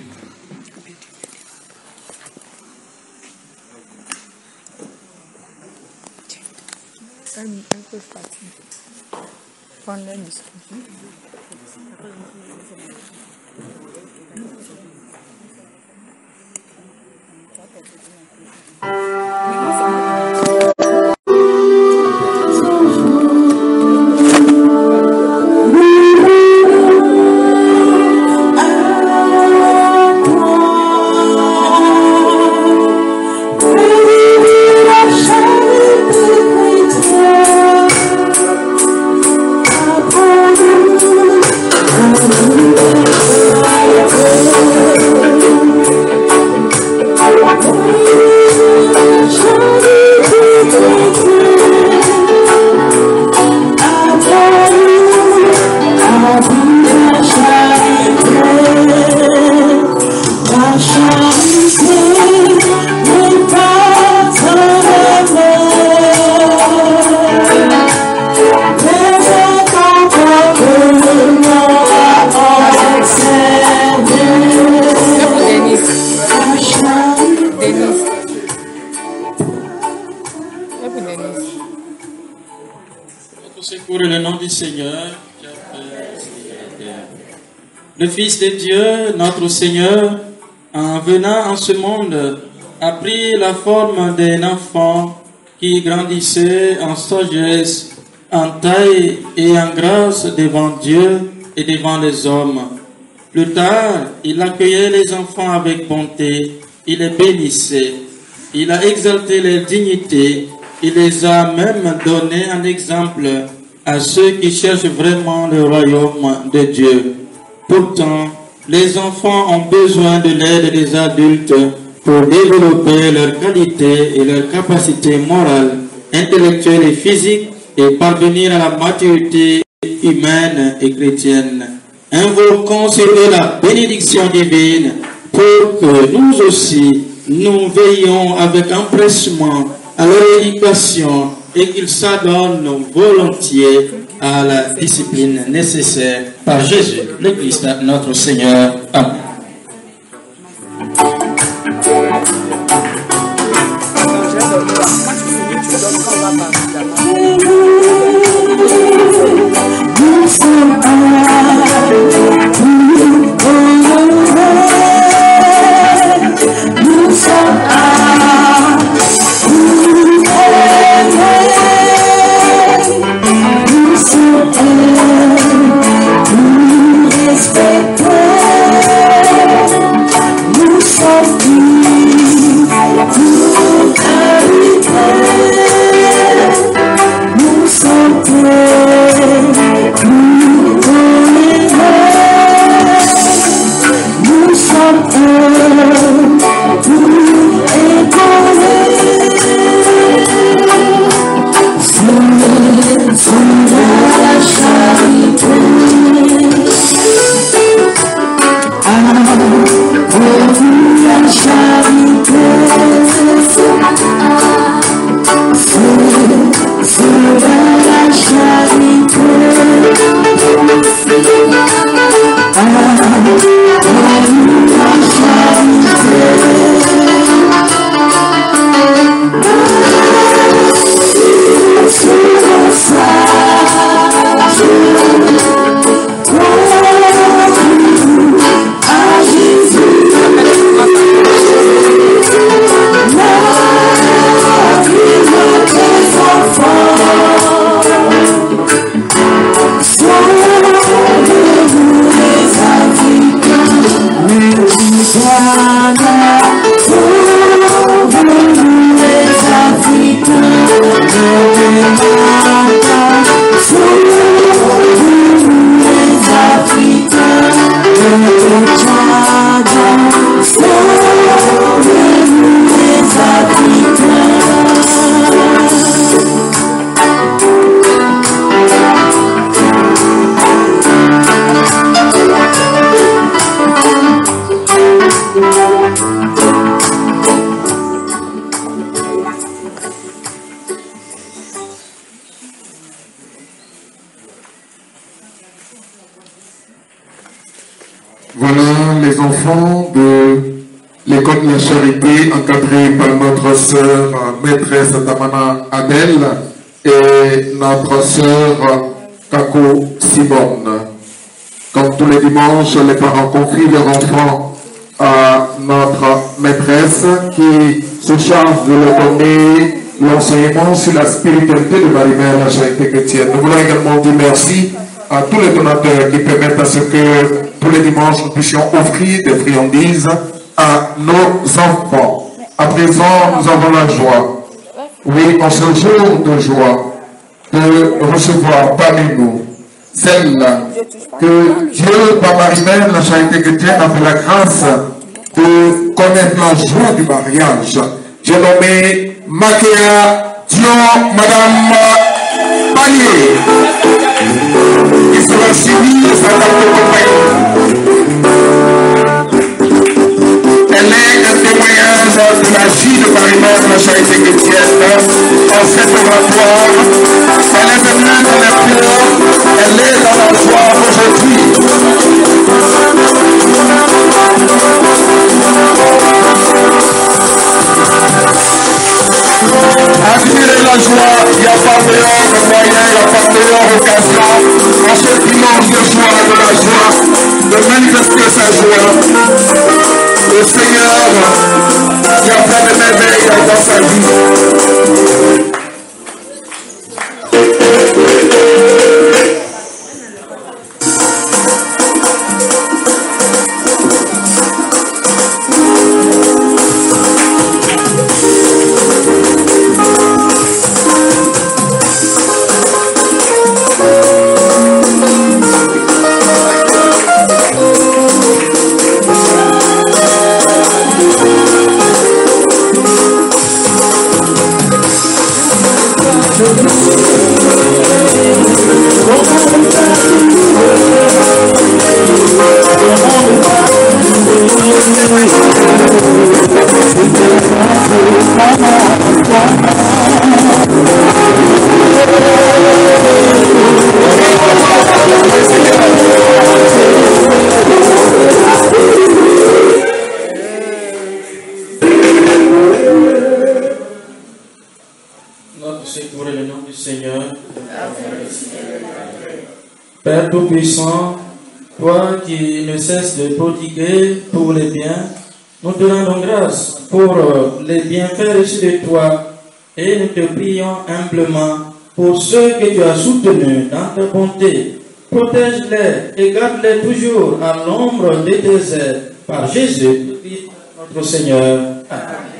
Speaker 1: Notre secours est le nom du Seigneur. Le Fils de Dieu, notre Seigneur, en venant en ce monde, a pris la forme d'un enfant qui grandissait en sagesse, en taille et en grâce devant Dieu et devant les hommes. Plus tard, il accueillait les enfants avec bonté, il les bénissait, il a exalté leur dignité, il les a même donné un exemple à ceux qui cherchent vraiment le royaume de Dieu. Pourtant, les enfants ont besoin de l'aide des adultes pour développer leurs qualités et leurs capacités morales, intellectuelles et physiques et parvenir à la maturité humaine et chrétienne. Invoquons sur eux la bénédiction divine pour que nous aussi, nous veillions avec empressement à leur éducation et qu'ils s'adonnent volontiers à la discipline nécessaire par Jésus, le Christ, notre Seigneur. Amen.
Speaker 8: Voilà les enfants de l'école de la charité encadrée par notre sœur maîtresse Damana Adèle et notre sœur Kako Simone. Comme tous les dimanches, les parents confient leurs enfants à notre maîtresse qui se charge de leur donner l'enseignement sur la spiritualité de Marie-Mère, la charité chrétienne. Nous voulons également dire merci à tous les donateurs qui permettent à ce que tous les dimanches nous puissions offrir des friandises à nos enfants. À présent, nous avons la joie, oui, en ce jour de joie, de recevoir parmi nous celle que Dieu, par Marie-Mère, la charité chrétienne, a fait la grâce de connaître la joie du mariage. J'ai nommé Makéa Dion, Madame Panier, qui sera suivie de sa dame de compagnie. Elle est un témoignage de la vie de Marie-Mère, la charité chrétienne, en cet oratoire. Elle est venue dans les pleurs, elle est dans la joie aujourd'hui. Admirez la joie, il n'y a pas de en ce dimanche de joie, de la joie, de manifester sa joie. Le Seigneur qui a fait de merveilles dans sa vie.
Speaker 1: Père Tout-Puissant, toi qui ne cesses de prodiguer pour les biens, nous te rendons grâce pour les bienfaits reçus de toi et nous te prions humblement pour ceux que tu as soutenus dans ta bonté. Protège-les et garde-les toujours à l'ombre de tes ailes par Jésus, notre Seigneur. Amen.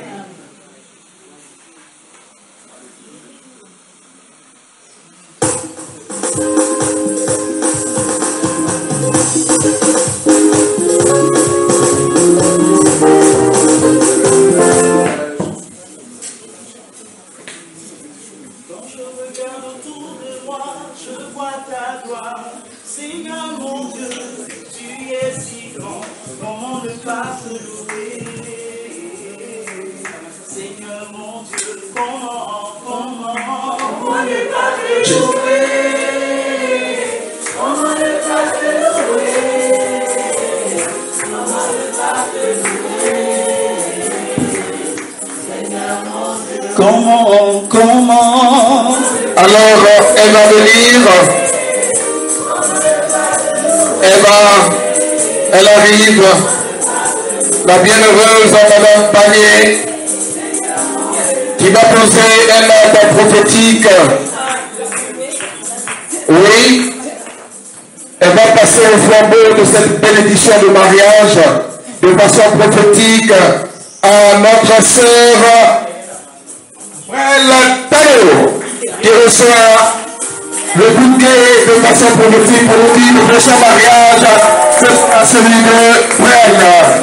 Speaker 8: Comment? Alors, elle va venir. Elle arrive. La bienheureuse Madame Panier qui va poser un ordre prophétique. Oui. Elle va passer au flambeau de cette bénédiction de mariage de façon prophétique à notre sœur Frère Tao, qui reçoit le bouquet de façon prophétique pour nous dire le prochain mariage, ce sera celui de Frère.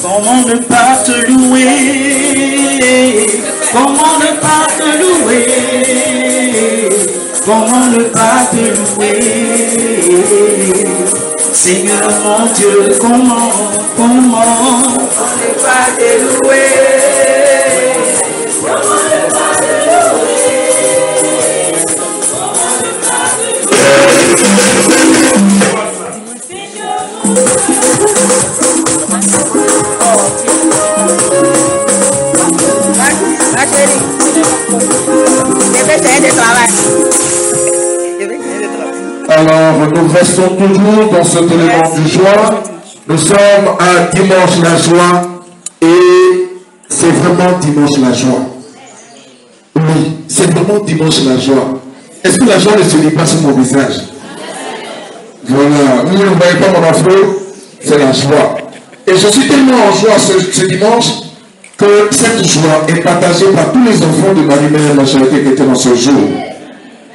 Speaker 4: Comment ne pas te louer? Comment ne pas te louer? Comment ne pas te louer? Seigneur mon Dieu, comment ne pas te louer? Comment ne pas te
Speaker 8: Alors, nous restons toujours dans cet élément du joie. Nous sommes à dimanche la joie et c'est vraiment dimanche la joie. Oui, c'est vraiment dimanche la joie. Est-ce que la joie ne se lit pas sur mon visage? Voilà, vous ne voyez pas mon afro, c'est la joie. Et je suis tellement en joie ce dimanche que cette joie est partagée par tous les enfants de Marie-Mère la Charité qui étaient dans ce jour.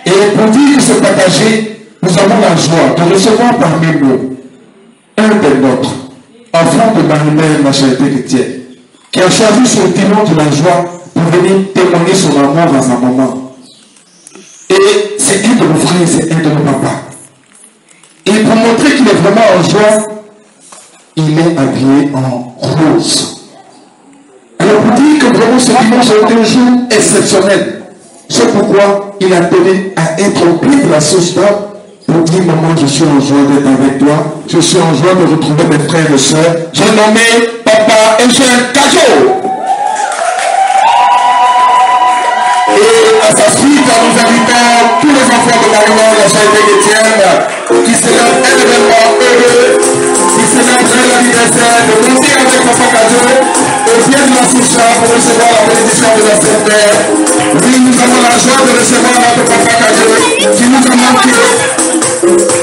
Speaker 8: Et pour dire que c'est partagé, nous avons la joie de recevoir parmi nous un des nôtres, enfant de Marie-Mère la Charité chrétienne, qui a choisi ce dimanche de la joie pour venir témoigner son amour à sa maman. Et c'est un de nos frères, c'est un de nos papas. Et pour montrer qu'il est vraiment en joie, il est habillé en rose. Alors pour dire que vraiment ce dimanche a été un jour exceptionnel, c'est pourquoi il a donné à être au pied de la sauce pour dire, maman, je suis en joie d'être avec toi, je suis en joie de retrouver mes frères et sœurs. J'ai nommé Papa Eugène Cajot. Et à sa suite, nous invitons tous les enfants de Marion, la charité chrétienne, qui célèbrent un événement heureux, qui célèbrent l'anniversaire de monter avec Papa Kajo au pied de la Soucha pour recevoir la bénédiction de la Sainte-Mère. Oui, nous avons la joie de recevoir notre Papa Kajo qui nous a manqué.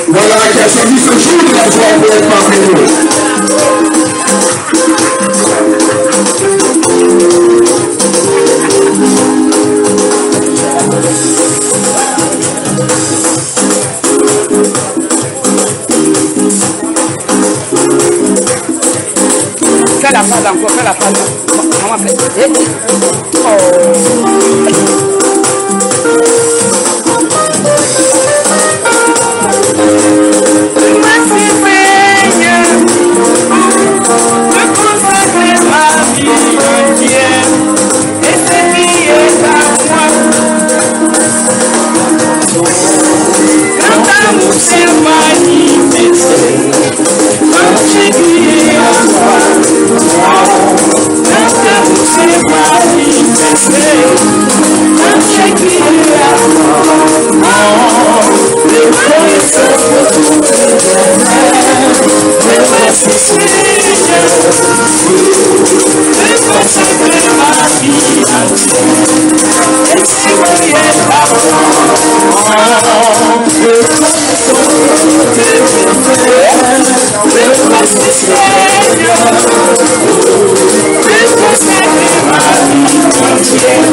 Speaker 8: Voilà, qui a choisi ce jour de la joie pour être parmi nous.
Speaker 9: Fais la phase encore, fais la phase. On va faire. Merci Seigneur de consacrer ma vie entière et ce qui est à moi. Quand l'amour s'est manifesté, quand j'ai crié à toi, quand l'amour s'est manifesté, quand j'ai crié à toi, les connaissances pour toutes les merci Seigneur, de consacrer ma vie entière, et ce qui est à moi. Merci Seigneur, de consacrer ma vie entière,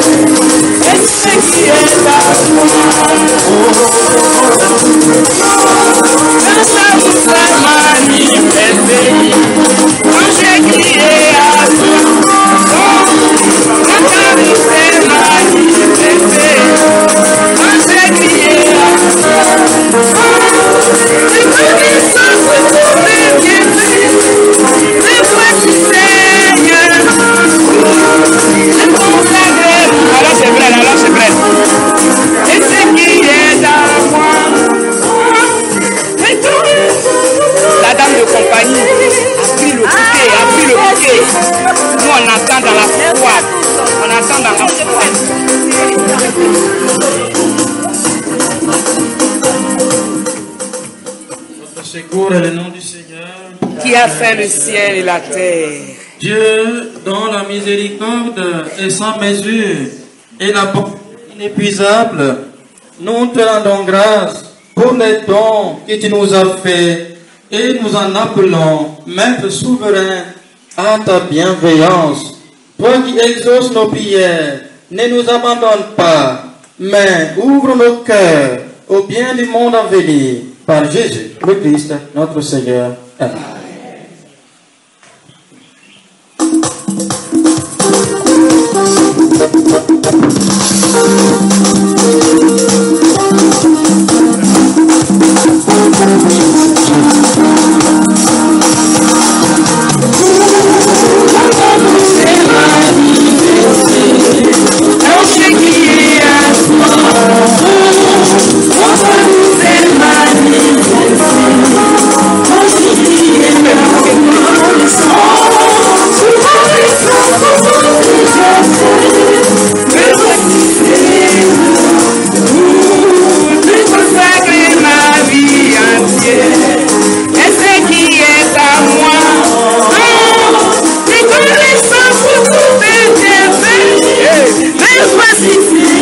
Speaker 9: et ce qui est à moi. Quand ça vous a manifesté, quand j'ai crié à toi, quand ça vous a manifesté, quand j'ai crié à toi, les connaissances pour les bienfaits, les voici Seigneur, les consacrés. Alors c'est vrai, et ce qui est à moi. La dame de compagnie a pris le bouquet, Nous on attend dans la froide, on attend dans la froide.
Speaker 1: Notre secours est le nom du Seigneur,
Speaker 9: Qui a fait le ciel et la terre.
Speaker 1: Dieu dont la miséricorde est sans mesure et la bonté inépuisable. Nous te rendons grâce pour les dons que tu nous as faits et nous en appelons, Maître souverain, à ta bienveillance. Toi qui exauces nos prières, ne nous abandonne pas, mais ouvre nos cœurs au bien du monde à venir. Par Jésus, le Christ, notre Seigneur. Amen.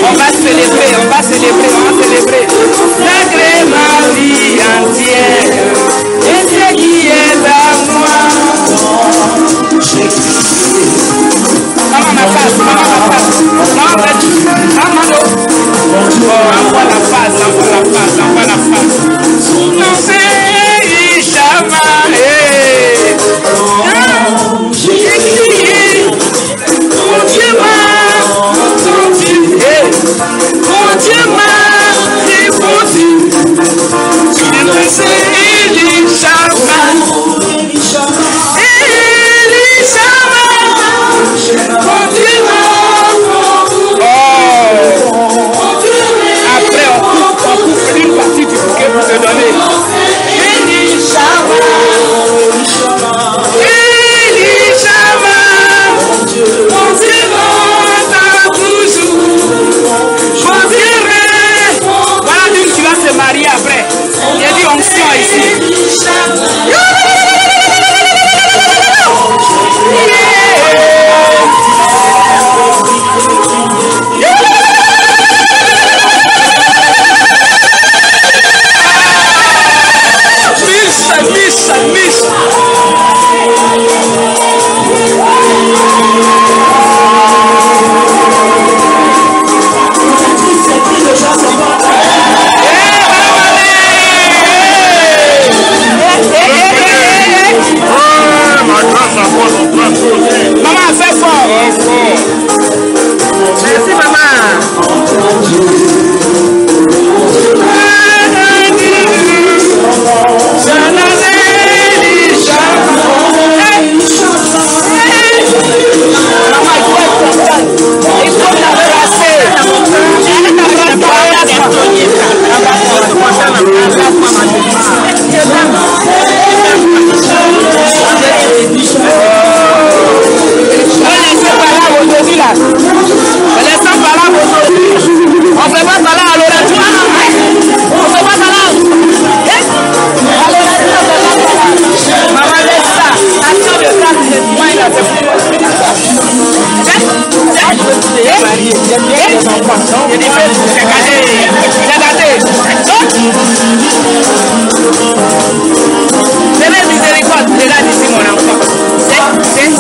Speaker 9: On va célébrer. Sacré ma vie entière, et ce qui est à moi. Maman ma face. Envoie la face. Non, c'est Ishama, j'ai crié, mon Dieu m'a entendu, mon Dieu m'a répondu. C'est Elishama, mon Dieu m'a entendu. Il dit fais tout, c'est gâté. C'est la miséricorde de là d'ici mon enfant. C'est.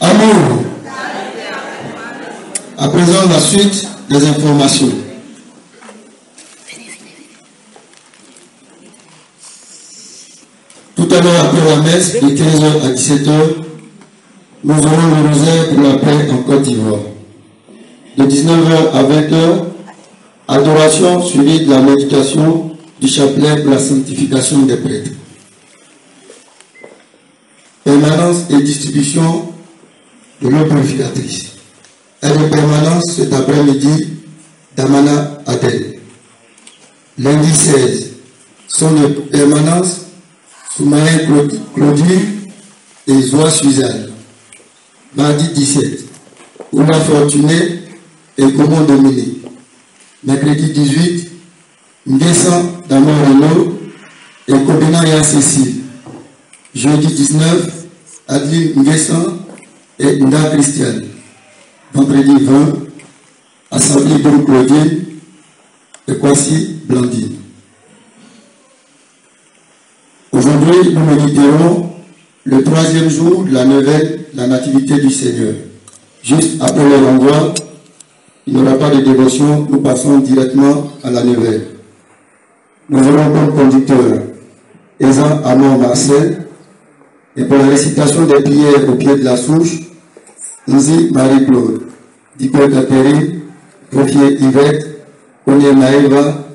Speaker 7: Amour. À présent, la suite des informations. Tout à l'heure, après la messe, de 15h à 17h, nous aurons le rosaire pour la paix en Côte d'Ivoire. De 19h à 20h, adoration suivie de la méditation du chapelet pour la sanctification des prêtres. Permanence et distribution de l'eau purificatrice. Et de permanence cet après-midi, Damana Adel. Lundi 16, son de permanence, Soumaïen Claudine et Zoa Suzanne. Mardi 17, Oula Fortuné et Comment Dominique. Mercredi 18, Nguessan Damon Renaud et Kobina Yan Cécile. Jeudi 19, Adeline Nguessan et Nda Christiane. Vendredi 20, Assemblée de Claudine et Kwasi Blandine. Aujourd'hui, nous méditerons le 3e jour de la neuvaine, la Nativité du Seigneur. Juste après le renvoi, il n'y aura pas de dévotion, nous passons directement à la neuvaine. Nous aurons comme conducteur Ezan Amon Marcel, et pour la récitation des prières au pied de la souche, Nzi Marie-Claude, Dipo Catherine, Greffier Yvette, Onie Maëva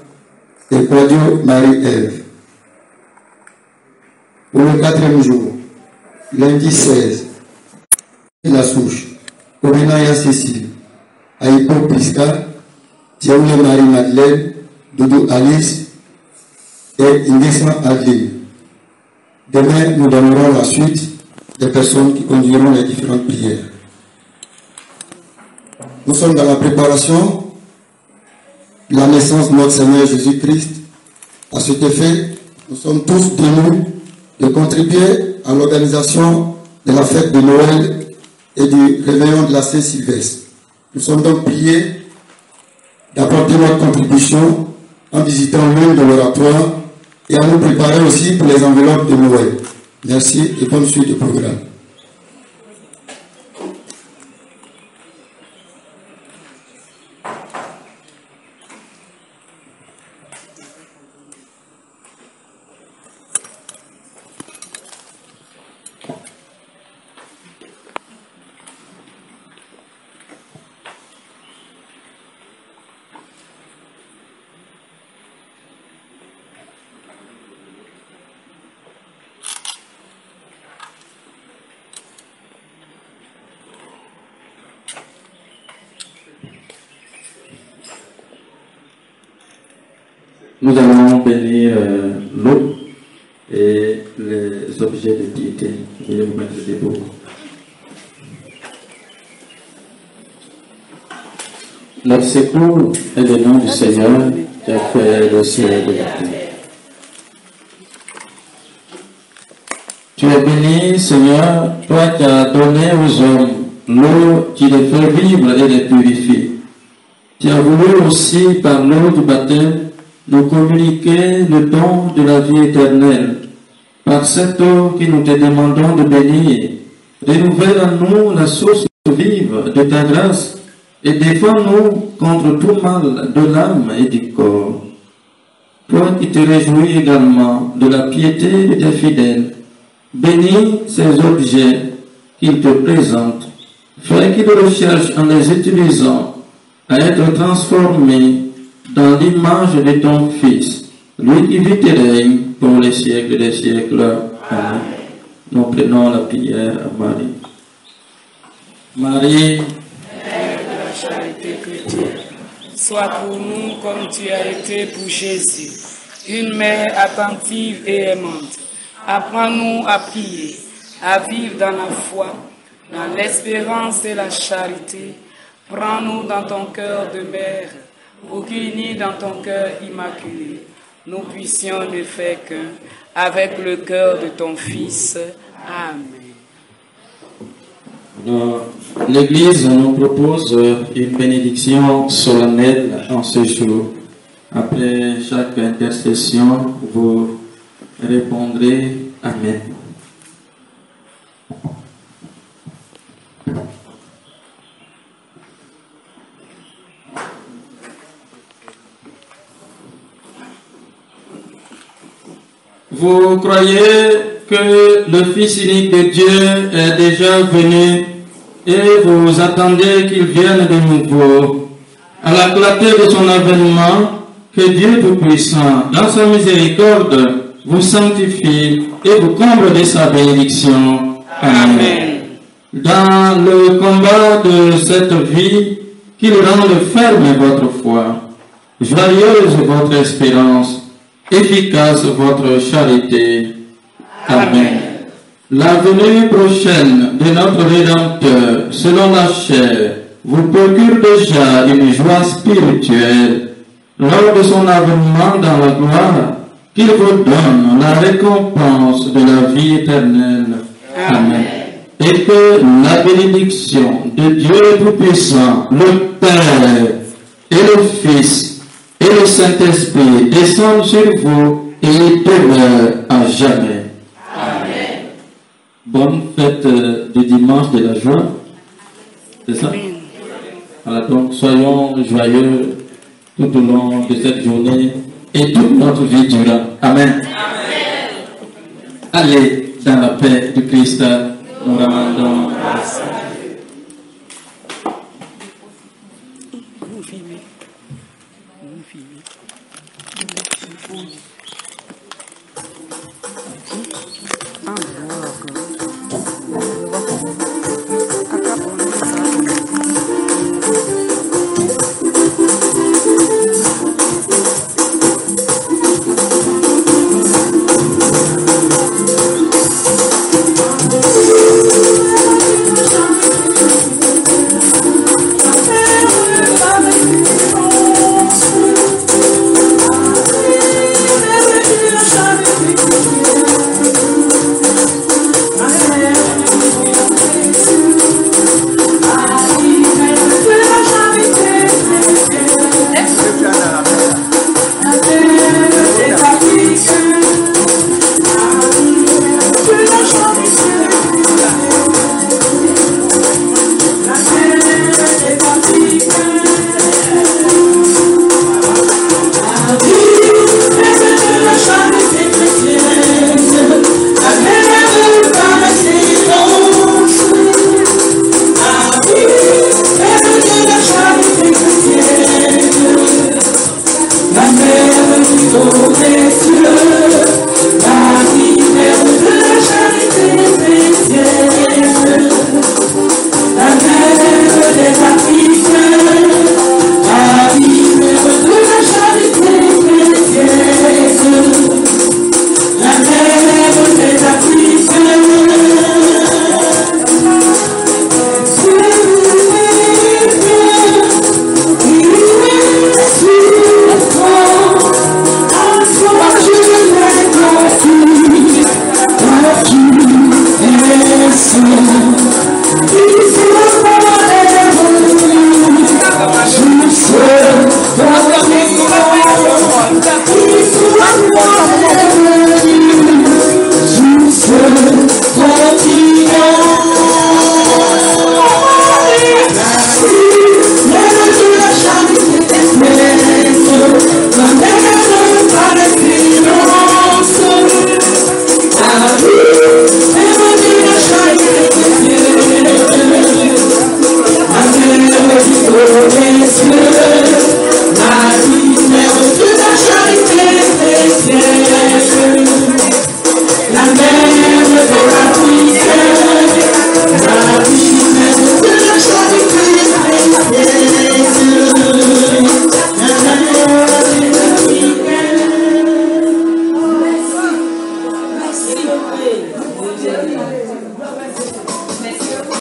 Speaker 7: et Claudio Marie-Ève. Pour le 4e jour, lundi 16, la souche, Obenaya Cécile, Aïpo Prisca, Thiaoulé Marie-Madeleine, Doudou Alice et Ingessa Adeline. Demain, nous donnerons la suite des personnes qui conduiront les différentes prières. Nous sommes dans la préparation de la naissance de notre Seigneur Jésus-Christ. À cet effet, nous sommes tous tenus de contribuer à l'organisation de la fête de Noël et du réveillon de la Saint-Sylvestre. Nous sommes donc priés d'apporter notre contribution en visitant l'une de l'oratoire et à nous préparer aussi pour les enveloppes de Noël. Merci et bonne suite du programme.
Speaker 5: Nous allons bénir l'eau et les objets de piété. Veuillez vous mettre debout. Notre secours est le nom du Seigneur qui a fait le ciel et la terre. Tu es béni, Seigneur, toi qui as donné aux hommes l'eau qui les fait vivre et les purifie. Tu as voulu aussi, par l'eau du baptême, nous communiquer le don de la vie éternelle. Par cette eau que nous te demandons de bénir, renouvelle en nous la source vive de ta grâce et défends-nous contre tout mal de l'âme et du corps. Toi qui te réjouis également de la piété des fidèles, bénis ces objets qu'ils te présentent, fais qu'ils recherchent en les utilisant à être transformés dans l'image de ton Fils, lui qui vit et règne pour les siècles des siècles. Amen. Nous prenons la prière à Marie. Marie,
Speaker 6: Mère de la charité chrétienne, sois pour nous comme tu as été pour Jésus, une mère attentive et aimante. Apprends-nous à prier, à vivre dans la foi, dans l'espérance et la charité. Prends-nous dans ton cœur de mère, pour qu'unis dans ton cœur immaculé, nous puissions ne faire qu'un avec le cœur de ton Fils. Amen.
Speaker 1: L'Église nous propose une bénédiction solennelle en ce jour. Après chaque intercession, vous répondrez Amen. Vous croyez que le Fils unique de Dieu est déjà venu et vous attendez qu'il vienne de nouveau. À la clarté de son avènement, que Dieu Tout-Puissant, dans sa miséricorde, vous sanctifie et vous comble de sa bénédiction. Amen. Dans le combat de cette vie, qu'il rende ferme votre foi, joyeuse votre espérance, efficace votre charité. Amen. La venue prochaine de notre Rédempteur, selon la chair, vous procure déjà une joie spirituelle lors de son avènement dans la gloire, qu'il vous donne la récompense de la vie éternelle. Amen. Et que la bénédiction de Dieu Tout-Puissant, le Père et le Fils et le Saint-Esprit descendent sur vous et demeurent à jamais. Amen. Bonne fête du dimanche de la joie. C'est ça? Voilà, donc soyons joyeux tout au long de cette journée et toute notre vie durant. Amen. Allez dans la paix du Christ. Nous rendons grâce à Dieu.
Speaker 6: Vous filmez.